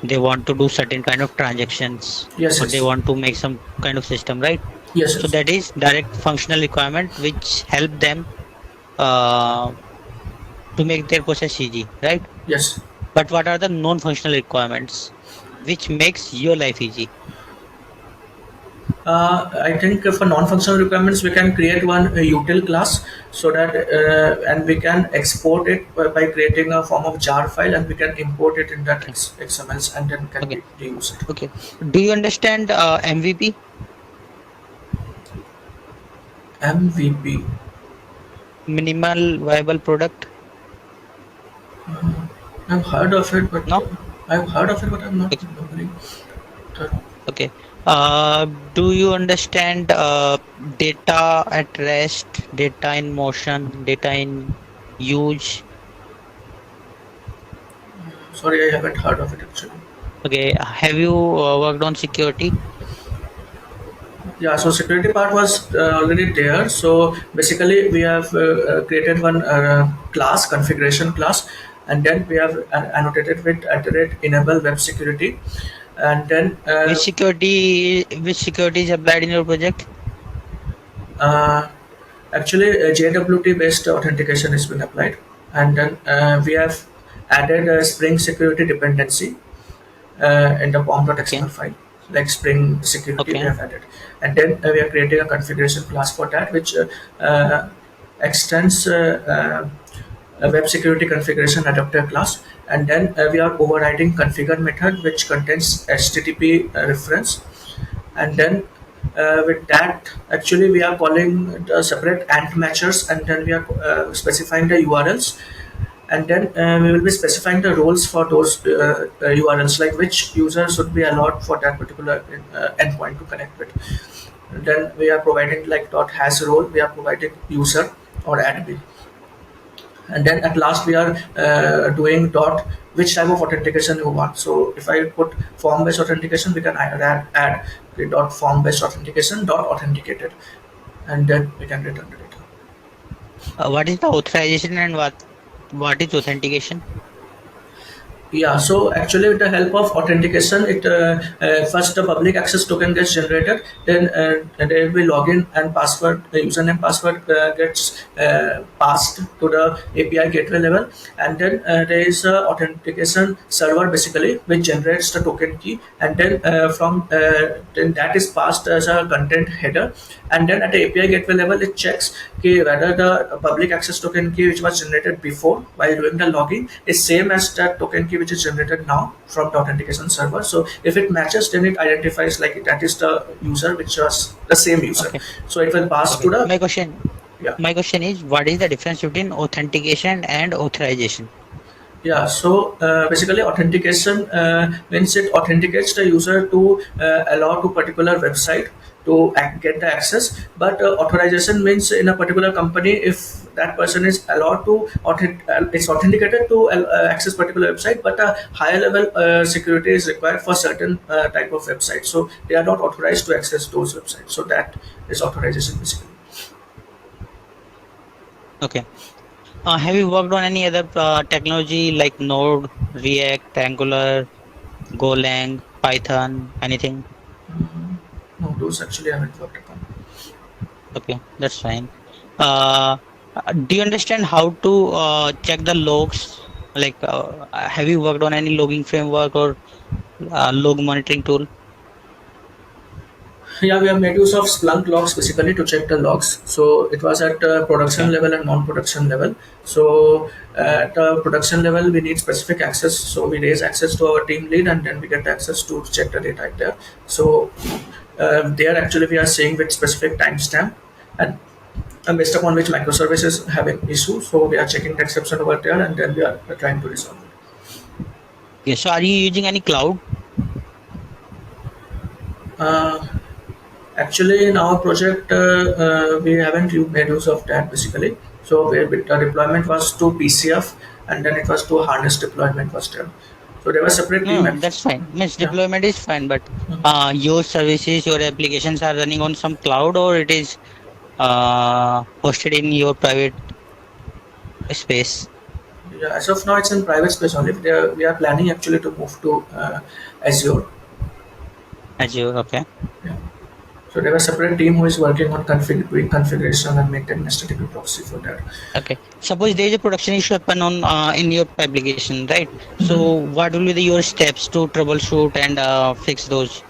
they want to do certain kind of transactions, yes, or they yes, want to make some kind of system, right? yes, So yes, that is direct functional requirement which help them uh, to make their process easy, right? yes. But what are the non-functional requirements which makes your life easy? I think for non-functional requirements, we can create one util class so that and we can export it by creating a form of jar file, and we can import it in that Okay, XMLs, and then can okay, reuse it. okay. Do you understand MVP, MVP. minimal viable product? I've heard of it, but No? I'm not Okay. remembering. Okay. Uh, do you understand data at rest, data in motion, data in use? Sorry, I haven't heard of it actually. Okay. Have you worked on security? Yeah, so security part was already there. So basically, we have created one class, configuration class, and then we have annotated with @enable web security, and then Which security is applied in your project? uh, actually JWT based authentication has been applied, and then we have added a Spring security dependency in the Okay. pom.xml file, like Spring security we Okay. have added, and then we are creating a configuration class for that, which extends a web security configuration adapter class, and then we are overriding configure method which contains HTTP reference, and then with that actually we are calling the separate ant matchers, and then we are specifying the URLs, and then we will be specifying the roles for those URLs, like which user should be allowed for that particular endpoint to connect with. And then we are providing like .has role, we are providing user or admin, and then at last we are doing which type of authentication you want. So if I put form based authentication, we can add the form based authentication authenticated, and then we can return the data. What is the authorization and what is authentication? Yeah, so actually with the help of authentication, it first the public access token gets generated, then there will be login and password, the username password gets passed to the API gateway level, and then there is a authentication server basically which generates the token key, and then then that is passed as a content header, and then at the API gateway level it checks whether the public access token key which was generated before while doing the login is same as that token key which is generated now from the authentication server. So if it matches, then it identifies like that is the user which was the same user. Okay. So it will pass Okay. to the yeah. My question is, what is the difference between authentication and authorization? Yeah, so basically authentication means it authenticates the user to allow to particular website to get the access, but authorization means in a particular company if that person is allowed to it's authenticated to access particular website, but a higher level security is required for certain type of website, so they are not authorized to access those websites. So that is authorization basically. Okay. Have you worked on any other technology like Node, React, Angular, Golang, Python, anything? No, those actually I haven't worked upon. Okay, that's fine. Uh, do you understand how to check the logs? Like, have you worked on any logging framework or log monitoring tool? Yeah, we have made use of Splunk logs basically to check the logs. So it was at production Okay. level and non-production level. So at production level, we need specific access. So we raise access to our team lead, and then we get access to check the data there. So there actually we are seeing with specific timestamp, and based upon which microservices have an issue. So we are checking the exception over there, and then we are trying to resolve it. Okay. So are you using any cloud? Uh, Actually, in our project, we haven't made use of that basically. So the deployment was to PCF, and then it was to harness deployment was there. So there was separate team. No, that's fine. Means Yeah. deployment is fine, but Mhm. your services, your applications are running on some cloud, or it is hosted in your private space. Yeah, as of now, it's in private space only. We are planning actually to move to Azure. Azure. Okay. Yeah. So there was separate team who is working on doing configuration and maintaining HTTP proxy for that. Okay. Suppose there is a production issue happen on in your application, right? So what will be your steps to troubleshoot and fix those?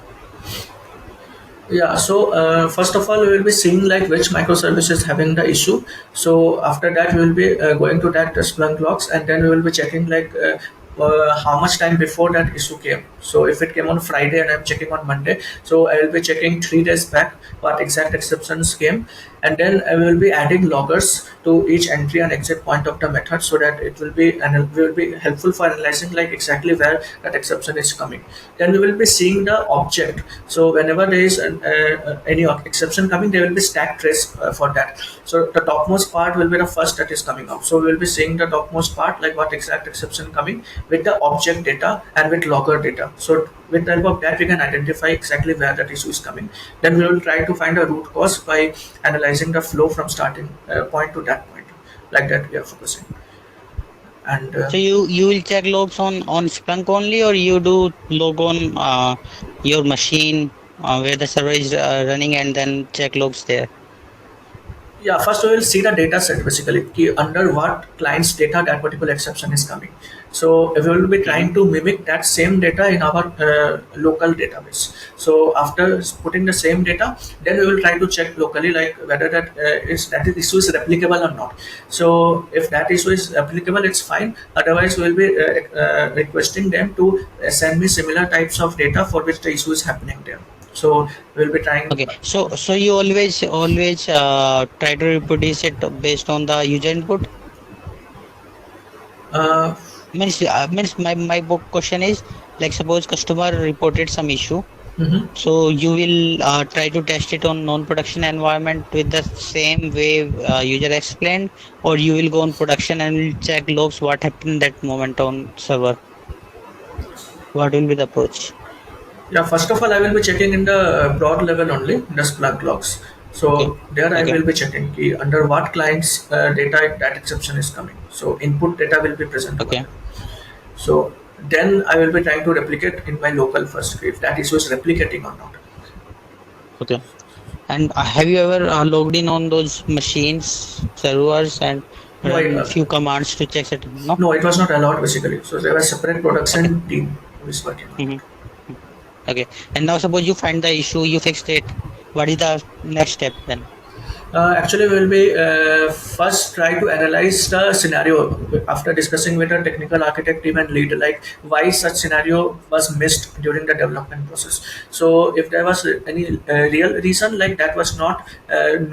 Yeah, so first of all, we will be seeing like which microservice is having the issue. So after that, we will be going to that Splunk logs, and then we will be checking like how much time before that issue came. So if it came on Friday and I'm checking on Monday, so I will be checking 3 days back what exact exceptions came, and then I will be adding loggers to each entry and exit point of the method, so that it will be and will be helpful for analyzing like exactly where that exception is coming. Then we will be seeing the object. So whenever there is any exception coming, there will be stack trace for that. So the topmost part will be the first that is coming out. So we will be seeing the topmost part, like what exact exception coming with the object data and with logger data. So with the help of that, we can identify exactly where that issue is coming. Then we will try to find a root cause by analyzing the flow from starting point to that point. Like that, we are focusing. And So you will check logs on Splunk only, or you do log on your machine where the server is running, and then check logs there. yeah, first we will see the data set basically, under what client's data that particular exception is coming. So we will be trying to mimic that same data in our local database. So after putting the same data, then we will try to check locally like whether that issue is replicable or not. So if that issue is applicable, it's fine. Otherwise, we will be requesting them to send me similar types of data for which the issue is happening there. So we'll be trying. Okay. So you always try to reproduce it based on the user input. Uh, Means my book question is, like, suppose customer reported some issue, mhm. so you will try to test it on non-production environment with the same way user explained, or you will go on production and will check logs what happened that moment on server. What will be the approach? Yeah, first of all, I will be checking in the broad level only, the Splunk logs. Okay. So there I Okay. will be checking under what client's data that exception is coming. So input data will be present over Okay. there. So then I will be trying to replicate in my local first if that issue is replicating or not. Okay. And have you ever logged in on those machines, servers, and No, run few commands to check it? No. no, it was not allowed basically. So there was separate production team who is working on it. Mhm. Okay. And now suppose you find the issue, you fixed it. What is the next step then? Actually, we will be first try to analyze the scenario after discussing with the technical architect team and lead, like why such scenario was missed during the development process. So, if there was any real reason like that was not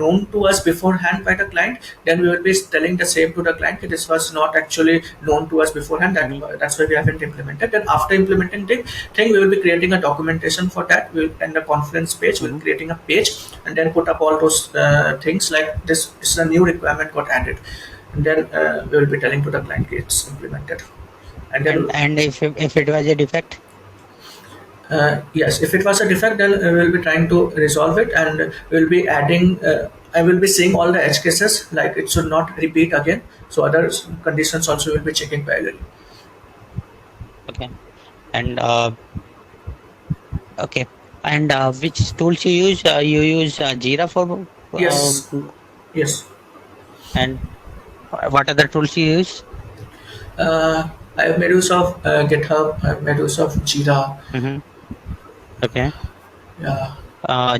known to us beforehand by the client, then we will be telling the same to the client that this was not actually known to us beforehand. That's why we haven't implemented. Then after implementing the thing, we will be creating a documentation for that. We'll and the conference page. We'll creating a page and then put up all those things like this is a new requirement got added, and then we will be telling to the client it's implemented. And then And if it was a defect, yes, if it was a defect, then we will be trying to resolve it, and we will be adding. I will be seeing all the edge cases, like it should not repeat again. So other conditions also will be checking parallelly. okay. And okay. And which tools you use? You use Jira for Yes, yes. and what other tools you use? I have made use of GitHub. I have made use of Jira. Mm-hmm. Okay. Yeah.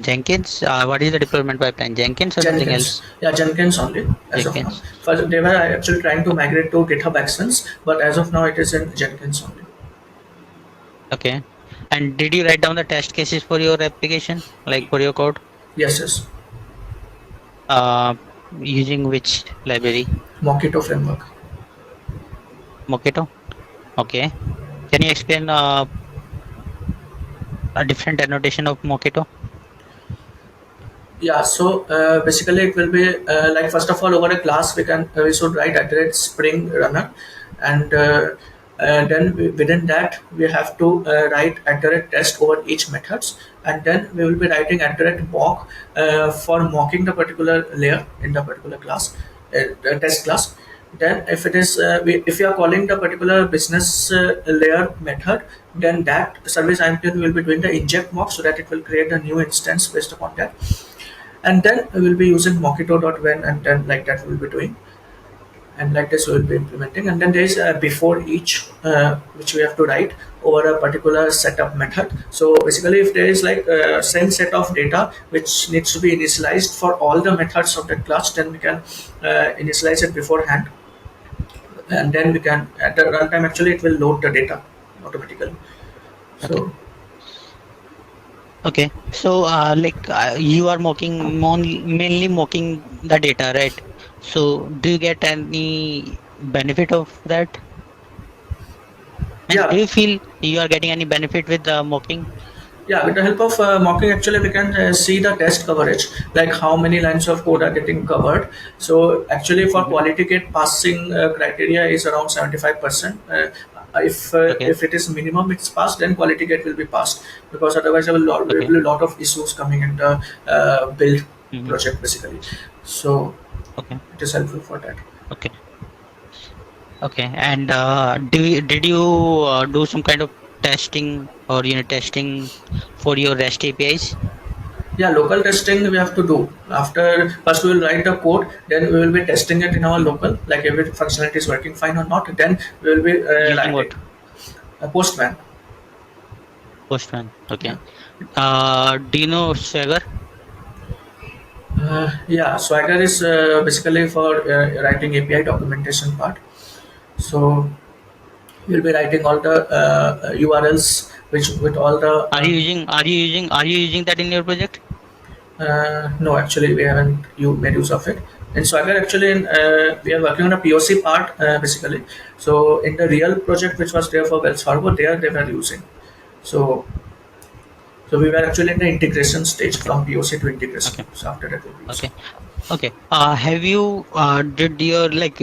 Jenkins. What is the deployment pipeline? Jenkins or something Jenkins. else? Yeah, Jenkins only as of now. Jenkins. First, they were actually trying to migrate to GitHub Actions, but as of now, it is in Jenkins only. Okay. And did you write down the test cases for your application, like for your code? Yes, yes. Uh, Using which library? Mockito framework. Mockito. Okay. Can you explain a different annotation of Mockito? Yeah, so basically it will be like first of all over a class we should write @spring runner, and then within that we have to write @test over each methods, and then we will be writing @mock for mocking the particular layer in the particular class, the test class. Then if it is if you are calling the particular business layer method, then that service IMPN will be doing the inject mock so that it will create a new instance based upon that, and then we will be using mockito.when, and then like that we will be doing, and like this we will be implementing. And then there is before each which we have to write over a particular setup method. So basically if there is like same set of data which needs to be initialized for all the methods of the class, then we can initialize it beforehand, and then we can at the runtime actually it will load the data automatically. Okay. So Okay. So you are mainly mocking the data, right? So do you get any benefit of that? And do yeah, you feel you are getting any benefit with the mocking? yeah, with the help of mocking, actually, we can see the test coverage, like how many lines of code are getting covered. So, actually, for Mm-hmm. quality gate passing criteria is around 75%. Okay. If it is minimum, it's passed, then quality gate will be passed, because otherwise, there Okay. will be a lot of issues coming in the build Mm-hmm. project, basically. So, Okay. it is helpful for that. Okay. Okay. And did you do some kind of testing or unit testing for your REST APIs? Yeah, local testing we have to do. After first we will write the code, then we will be testing it in our local, like every functionality is working fine or not. Then we will be Using writing what? a Postman. Postman. Yeah, Okay. Do you know Swagger? yeah. Swagger is basically for writing API documentation part. So we'll be writing all the URLs which with all the Are you using that in your project? no, actually, we haven't made use of it. In Swagger, actually, we are working on a POC part basically. So in the real project which was there for Wells Fargo, there they were using. So so we were actually in the integration stage Okay. from POC to integration. Okay. So after that, we'll be using. Okay. Okay. Have you did your like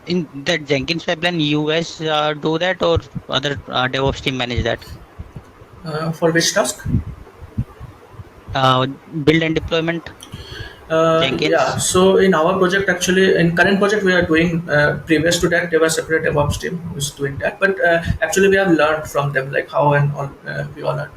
in that Jenkins pipeline you guys do that or other DevOps team manage that? For which task? Build and deployment Yeah, Jenkins. so in our project, actually, in current project we are doing, previous to that, there was separate DevOps team who was doing that. But actually, we have learned from them like how and all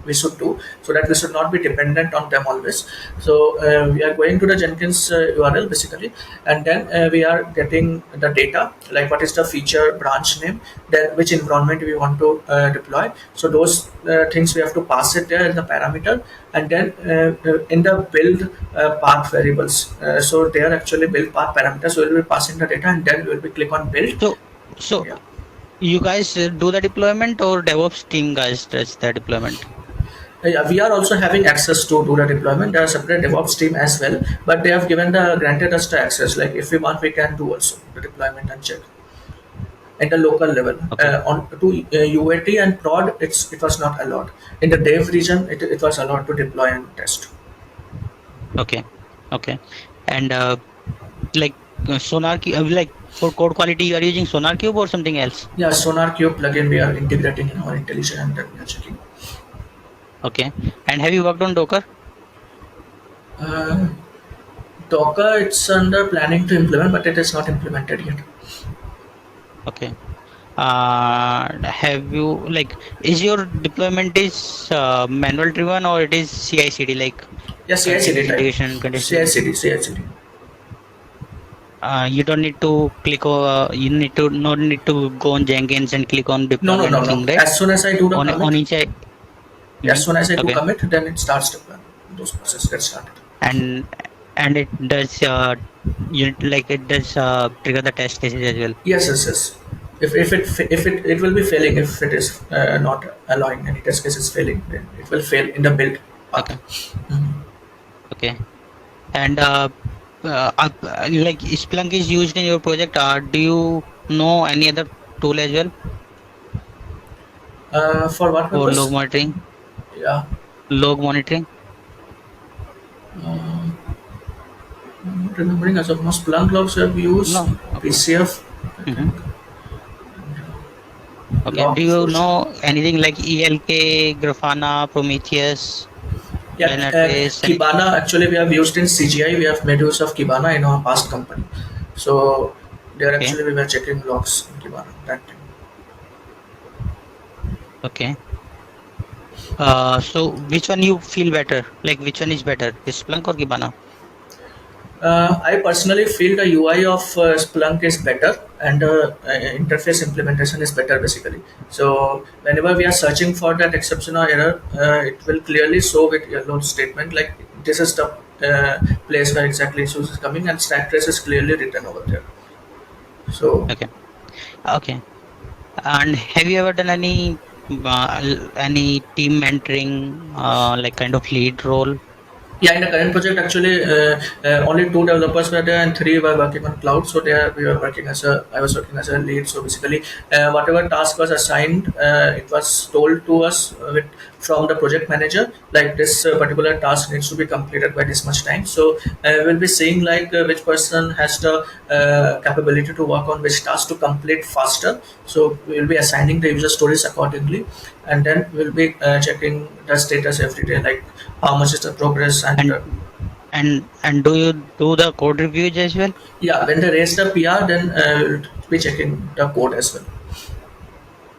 we should do, so that we should not be dependent on them always. So we are going to the Jenkins URL basically, and then we are getting the data, like what is the feature branch name, then which environment we want to deploy. So those things we have to pass it there in the parameter, and then in the build path variables. So they are actually build path parameters. So we'll be passing the data, and then we'll be click on build. So Yeah. you guys do the deployment or DevOps team guys does the deployment? Yeah, we are also having access to do the deployment. There are separate DevOps team as well, but they have given the granted us the access. Like if we want, we can do also the deployment and check at the local level. Okay. On to UAT and prod, it was not allowed. In the dev region, it was allowed to deploy and test. Okay. Okay. And like like for code quality you are using SonarQube or something else? Yeah, SonarQube plugin we are integrating in our IntelliJ, and then we are checking. Okay. And have you worked on Docker? Uh, Docker, it's under planning to implement, but it is not implemented yet. Okay. Have you like is your deployment is manual driven or it is CI/CD like Yeah, CI/CD continuous type. integration and condition? CI/CD. You don't need to click you need to not need to go on Jenkins and click on No, deployment no. thing, right? As soon as I do the On commit, each as soon as I do okay. commit, then it starts deploying. those processes get started. And it does it does trigger the test cases as well. Yes, yes, yes. If it will be failing if it is not allowing any test cases failing, then it will fail in the build path. Okay. Mhm. Okay. And like Splunk is used in your project. Do you know any other tool as well For what for purpose? log monitoring? Yeah. Log monitoring. I'm not remembering as of now. Splunk logs have used No. Okay. PCF, I Mm-hmm. think. Okay. Do Log you force. know anything like ELK, Grafana, Prometheus, Yeah, Dynatrace, anything? Kibana actually we have used in CGI. We have made use of Kibana in our past company. So there Okay. actually we were checking logs in Kibana that time. Okay. So which one you feel better? Like which one is better, Splunk or Kibana? I personally feel the UI of Splunk is better and interface implementation is better basically. So whenever we are searching for that exception or error, it will clearly show with yellow statement like this is the place where exactly issues is coming and stack trace is clearly written over there. So Okay. Okay. And have you ever done any team mentoring, like kind of lead role? yeah, in the current project, actually, only two developers were there and three were working on cloud. So there we were working as a, I was working as a lead. So basically, whatever task was assigned, it was told to us from the project manager, like this particular task needs to be completed by this much time. So we'll be seeing like which person has the capability to work on which task to complete faster. So we'll be assigning the user stories accordingly, and then we'll be checking the status every day, like how much is the progress and And do you do the code reviews as well? yeah, when they raise the PR, then we'll be checking the code as well.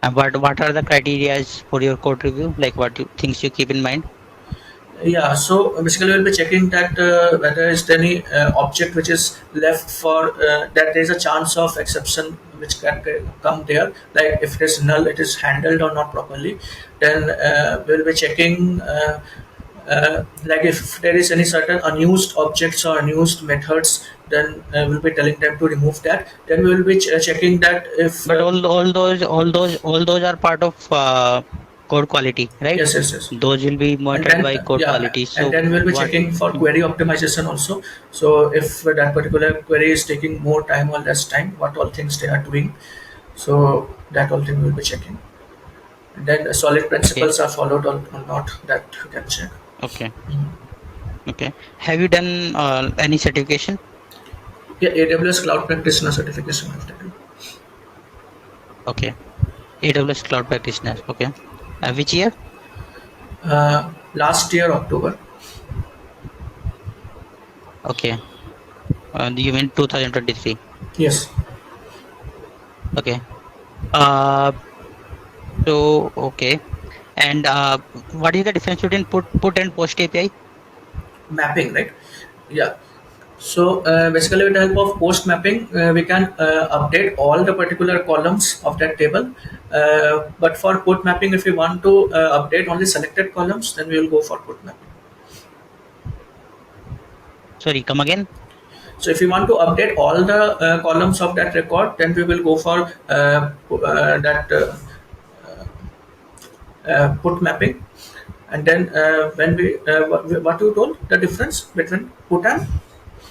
And what are the criterias for your code review? Like what things you keep in mind? Yeah, so basically we'll be checking that whether is there any object which is left for that there is a chance of exception which can come there. Like if it is null, it is handled or not properly. Then we'll be checking. Like if there is any certain unused objects or unused methods, then we'll be telling them to remove that. Then we will be checking that if But all those are part of code quality, right? yes, yes, yes. Those will be And monitored then by code yeah, quality. and So then we'll be what? checking for query optimization also. So if that particular query is taking more time or less time, what all things they are doing, so that all thing we'll be checking. And then solid Okay. principles are followed or not, that you can check. Okay. Okay. Have you done any certification? Yeah, AWS cloud practitioner certification I've taken. Okay. AWS Cloud Practitioner. Okay. Which year? Last year October. Okay. You mean 2023. Yes. Okay. Uh, so okay. And what is the difference between put and post API? Mapping, right? Yeah. So basically with the help of post mapping, we can update all the particular columns of that table. But for put mapping, if we want to update only selected columns, then we will go for put mapping. Sorry, come again. So if we want to update all the columns of that record, then we will go for that put mapping. And then when we what you told the difference between put and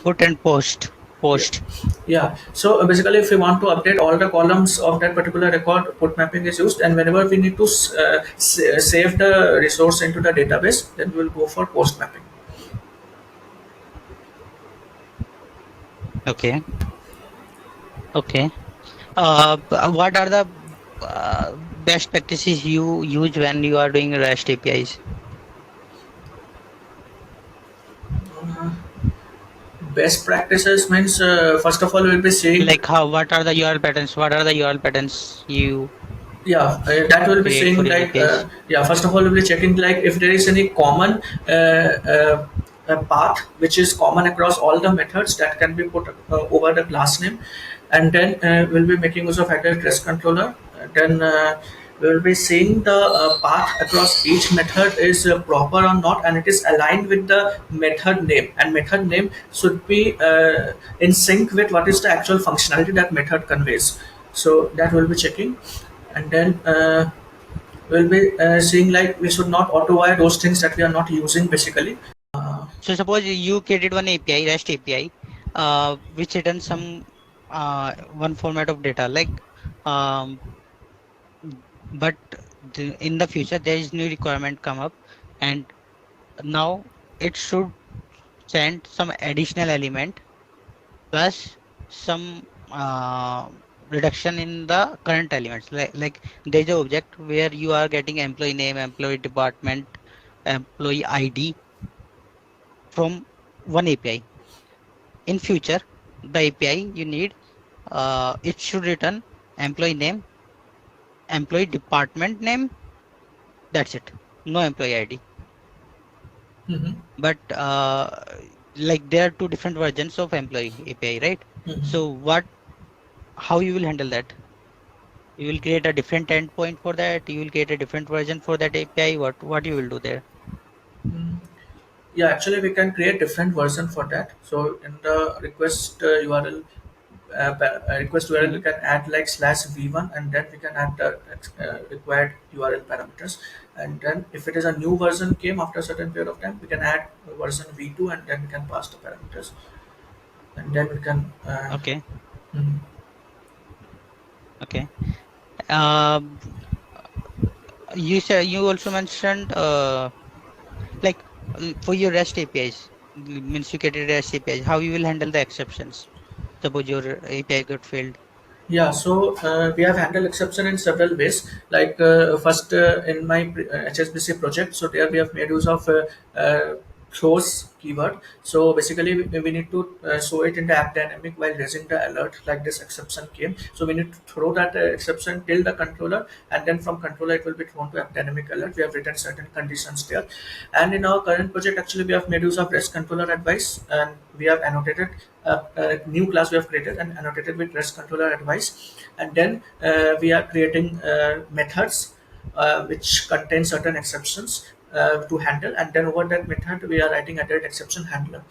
Put and post. yeah. Post. Yeah. So basically, if we want to update all the columns of that particular record, put mapping is used. And whenever we need to save the resource into the database, then we will go for post mapping. Okay. Okay. What are the best practices you use when you are doing REST APIs? Best practices means first of all we'll be saying Like how? What are the URL patterns? What are the URL patterns you yeah that will be create for saying your like APIs? yeah, first of all we'll be checking like if there is any common path which is common across all the methods that can be put over the class name, and then we'll be making use of address controller. Then we will be seeing the path across each method is proper or not, and it is aligned with the method name, and method name should be in sync with what is the actual functionality that method conveys. So that we'll be checking, and then we'll be seeing like we should not auto wire those things that we are not using basically. So suppose you created one API, REST API, which returns some one format of data, like um, but in the future there is new requirement come up, and now it should send some additional element plus some reduction in the current elements. Like there's an object where you are getting employee name, employee department, employee ID from one API. In future, the API you need, it should return employee name, employee department name. That's it. No employee ID. Mhm, But like there are two different versions of employee API, right? mhm. So how you will handle that? You will create a different endpoint for that. You will create a different version for that API. What you will do there? Mm. Yeah, actually we can create different version for that. So in the request URL, request URL, Hmm. we can add like /v1, and then we can add the required URL parameters. And then if it is a new version came after a certain period of time, we can add version v2, and then we can pass the parameters, and then we can. Okay, Mhm. okay. Um, you said you also mentioned like for your REST APIs, means you created REST APIs. How you will handle the exceptions? Suppose your API got failed. Yeah, so we have handled exception in several ways. Like first in my HSBC project, so there we have made use of throws keyword. So basically, we need to show it in the app dynamic while raising the alert, like this exception came. So we need to throw that exception till the controller, and then from controller it will be thrown to app dynamic alert. We have written certain conditions there, and in our current project, actually, we have made use of REST controller advice, and we have annotated a new class we have created and annotated with REST controller advice, and then we are creating methods which contain certain exceptions to handle, and then over that method we are writing a direct exception handler,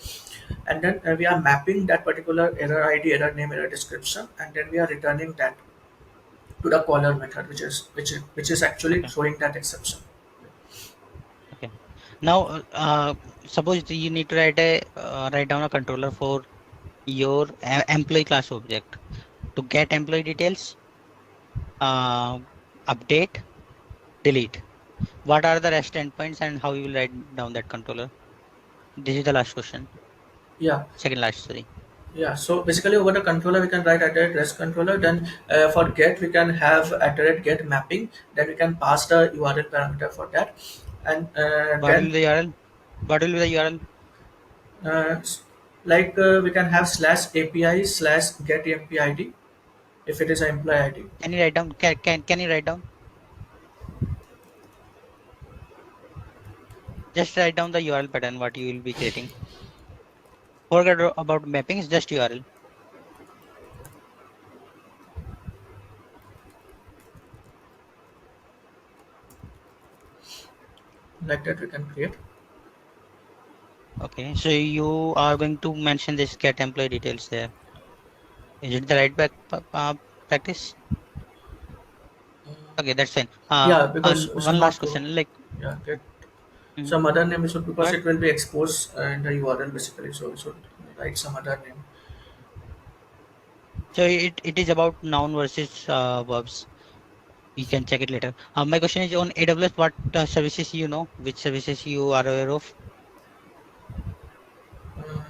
and then we are mapping that particular error ID, error name, error description, and then we are returning that to the caller method, which is actually Okay, throwing that exception. okay. Now, suppose you need to write down a controller for your employee class object to get employee details, uh, update, delete. What are the REST endpoints and how you will write down that controller? This is the last question. Yeah. Second last, sorry. Yeah, so basically over the controller we can write @REST controller. Then for get we can have @get mapping. Then we can pass the URL parameter for that, and What will then be the URL? What will be the URL? uh, s- we can have /API/get empid if it is an employee ID. Can you write down? Can you write down? Just write down the URL pattern what you will be creating. Forget about mappings, just URL. Like that we can create. Okay, so you are going to mention this get employee details there. Is it the right practice? Okay, that's fine. Yeah, because And we should one not last go. question, like, Yeah, get mhm, some other name we should, because what? it will be exposed in the URL basically. So we should write some other name. So it is about noun versus verbs. You can check it later. My question is on AWS. What services you know? Which services you are aware of? Uh,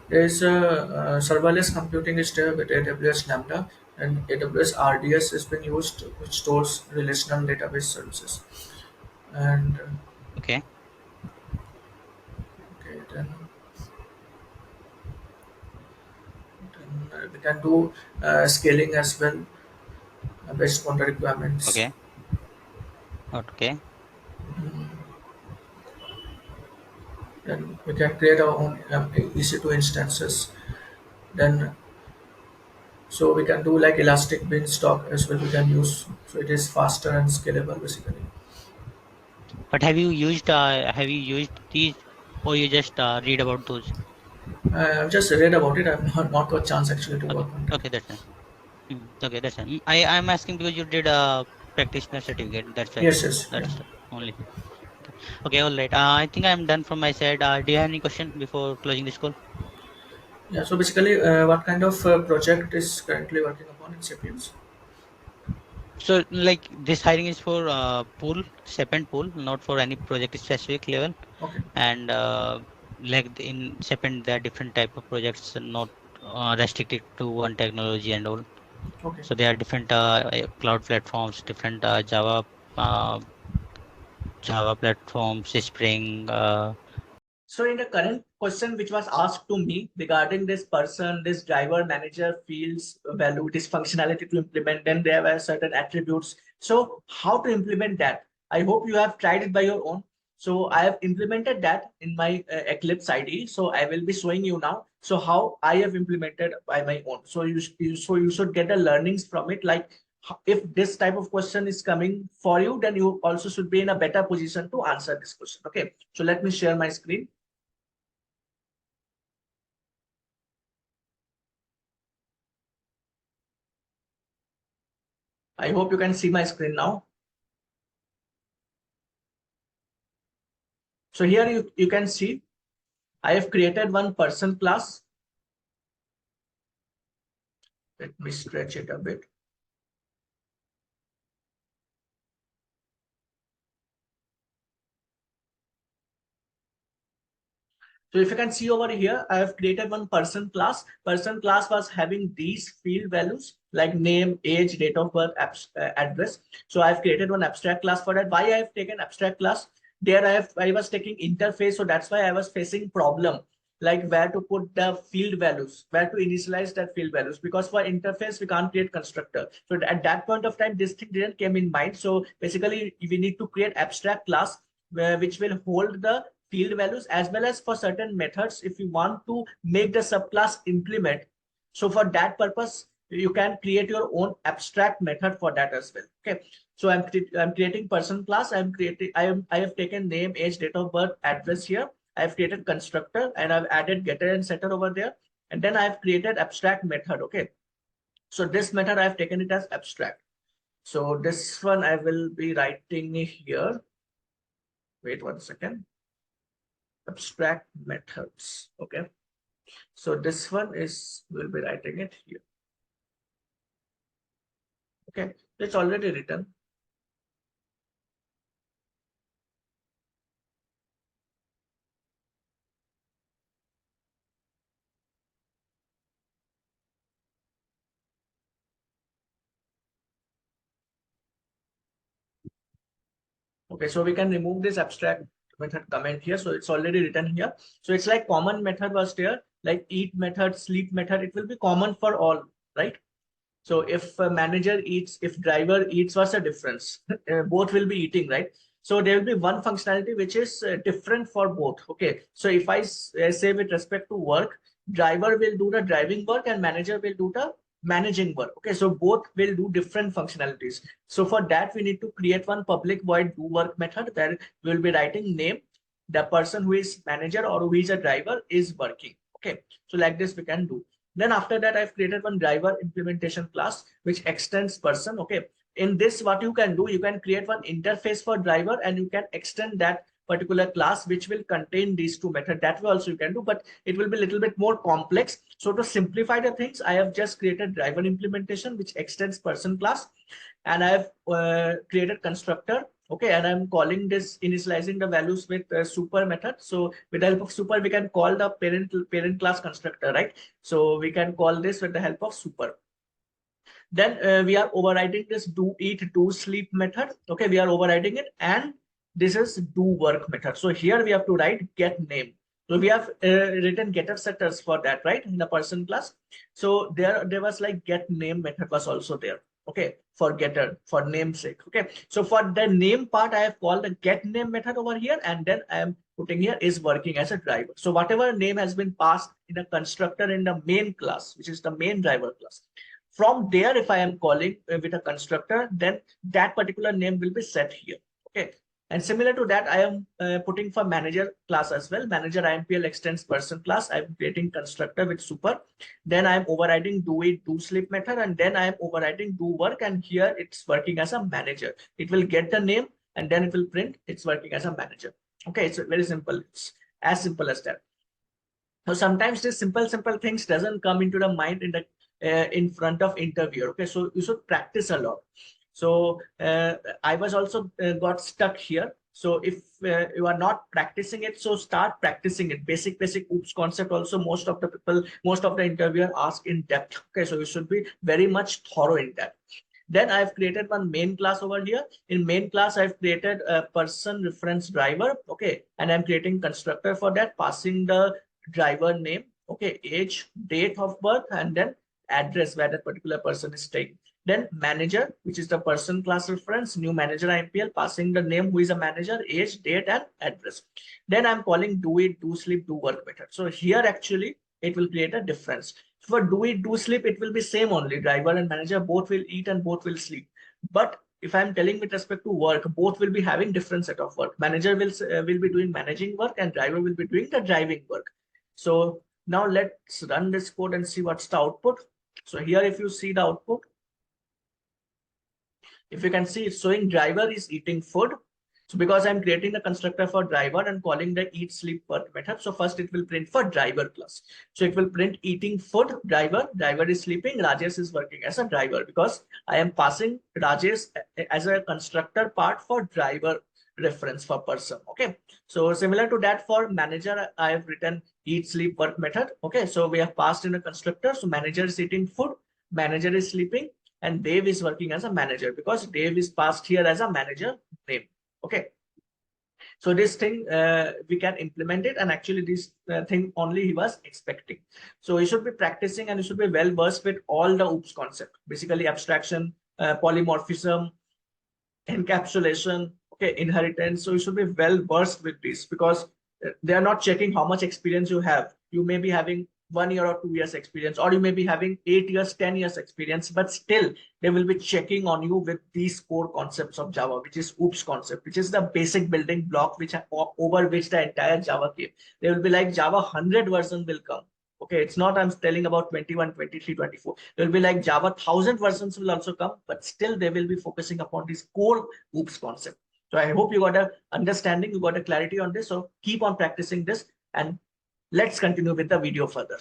There is a serverless computing is there with AWS Lambda, and AWS RDS has been used, which stores relational database services. And Okay, okay, then we can do scaling as well based on the requirements. okay, okay, Then we can create our own EC2 instances. Then So we can do like elastic beanstalk as well. We can use, so it is faster and scalable basically. But have you used these, or you just read about those? I've just read about it. I've not got chance actually to Okay, work on that. okay, that's fine. Okay, that's fine. I'm asking because you did a practitioner certificate. That's why. Yes, yes, yeah. That's the only thing. Okay, okay, all right. I think I'm done from my side. Do you have any question before closing this call? Yeah, so basically, what kind of project is currently working upon in Sapiens? So, like this hiring is for pool, Sapient pool, not for any project specific level. Okay, And like in Sapient, there are different type of projects, not restricted to one technology and all. okay. So there are different cloud platforms, different Java platforms, Spring. So in the current question which was asked to me regarding this person, this driver manager fields value, this functionality to implement, then there were certain attributes. So how to implement that? I hope you have tried it by your own. So I have implemented that in my Eclipse IDE. So I will be showing you now. So how I have implemented by my own. So you should get the learnings from it. Like if this type of question is coming for you, then you also should be in a better position to answer this question. Okay. So let me share my screen. I hope you can see my screen now. So here you can see I have created one person class. Let me stretch it a bit. So if you can see over here, I have created one person class. Person class was having these field values like name, age, date of birth, address. So I've created one abstract class for that. Why I have taken abstract class? There I was taking interface, so that's why I was facing problem like where to put the field values, where to initialize that field values, because for interface we can't create constructor. So at that point of time, this thing didn't came in mind. So basically, we need to create abstract class which will hold the field values, as well as for certain methods if you want to make the subclass implement. So for that purpose, you can create your own abstract method for that as well. Okay, so I'm creating person class. I have taken name, age, date of birth, address here. I've created constructor and I've added getter and setter over there, and then I've created abstract method. Okay, so this method I've taken it as abstract. So this one I will be writing here. Wait 1 second. Abstract methods. Okay, so this one is, we'll be writing it here. Okay, it's already written. Okay, so we can remove this abstract method comment here. So it's already written here. So it's like common method was there, like eat method, sleep method. It will be common for all, right? So if a manager eats, if driver eats, what's the difference? Both will be eating, right? So there will be one functionality which is different for both. Okay. So if I say with respect to work, driver will do the driving work and manager will do the managing work. Okay. So both will do different functionalities. So for that, we need to create one public void do work method where we will be writing name, the person who is manager or who is a driver is working. Okay. So like this we can do. Then after that, I've created one driver implementation class which extends person. Okay. In this, what you can do, you can create one interface for driver and you can extend that particular class which will contain these two methods. That way also you can do, but it will be a little bit more complex. So to simplify the things, I have just created driver implementation which extends person class, and I have created constructor. Okay, and I'm calling this initializing the values with super method. So with the help of super, we can call the parent class constructor, right? So we can call this with the help of super. Then we are overriding this do eat, do sleep method. Okay, we are overriding it, and this is do work method. So here we have to write get name. So we have written getter setters for that, right, in the person class. So there was like get name method was also there. Okay, for getter, for namesake. Okay, so for the name part, I have called the get name method over here, and then I am putting here is working as a driver. So whatever name has been passed in a constructor in the main class, which is the main driver class, From there, if I am calling with a constructor, then that particular name will be set here. Okay. And similar to that, I am putting for manager class as well. Manager IMPL extends person class. I'm creating constructor with super. Then I'm overriding do it, do sleep method. And then I'm overriding do work. And here it's working as a manager. It will get the name and then it will print it's working as a manager. Okay. It's very simple. It's as simple as that. So sometimes these simple things doesn't come into the mind in the in front of interviewer. Okay. So you should practice a lot. So I was also got stuck here. So if you are not practicing it, so start practicing it. Basic oops concept also most of the people, most of the interviewer ask in depth. Okay, so you should be very much thorough in that. Then I've created one main class over here. In main class, I've created a person reference driver. Okay, and I'm creating constructor for that, passing the driver name. Okay, age, date of birth, and then address where that particular person is staying. Then manager, which is the person class reference, new manager IMPL, passing the name who is a manager, age, date, and address. Then I'm calling do it, do sleep, do work method. So here actually it will create a difference. For do it, do sleep, it will be same only. Driver and manager both will eat and both will sleep. But if I'm telling with respect to work, both will be having different set of work. Manager will be doing managing work and driver will be doing the driving work. So now let's run this code and see what's the output. So here, if you see the output, if you can see, it's showing driver is eating food. So because I'm creating the constructor for driver and calling the eat sleep work method. So first it will print for driver class. So it will print eating food, driver is sleeping, Rajesh is working as a driver because I am passing Rajesh as a constructor part for driver reference for person. Okay. So similar to that for manager, I have written eat sleep work method. Okay. So we have passed in a constructor. So manager is eating food, manager is sleeping, and Dave is working as a manager because Dave is passed here as a manager name. Okay. So this thing we can implement it, and actually this thing only he was expecting. So you should be practicing and you should be well versed with all the OOPS concept, basically abstraction, polymorphism, encapsulation, okay, inheritance. So you should be well versed with this because they are not checking how much experience you have. You may be having 1 year or 2 years experience, or you may be having 8 years, 10 years experience, but still they will be checking on you with these core concepts of Java, which is OOPS concept, which is the basic building block which over which the entire Java came. They will be like Java 100 version will come. Okay, it's not I'm telling about 21, 23, 24. There will be like Java 1000 versions will also come, but still they will be focusing upon this core OOPS concept. So I hope you got a understanding, you got a clarity on this. So keep on practicing this and let's continue with the video further.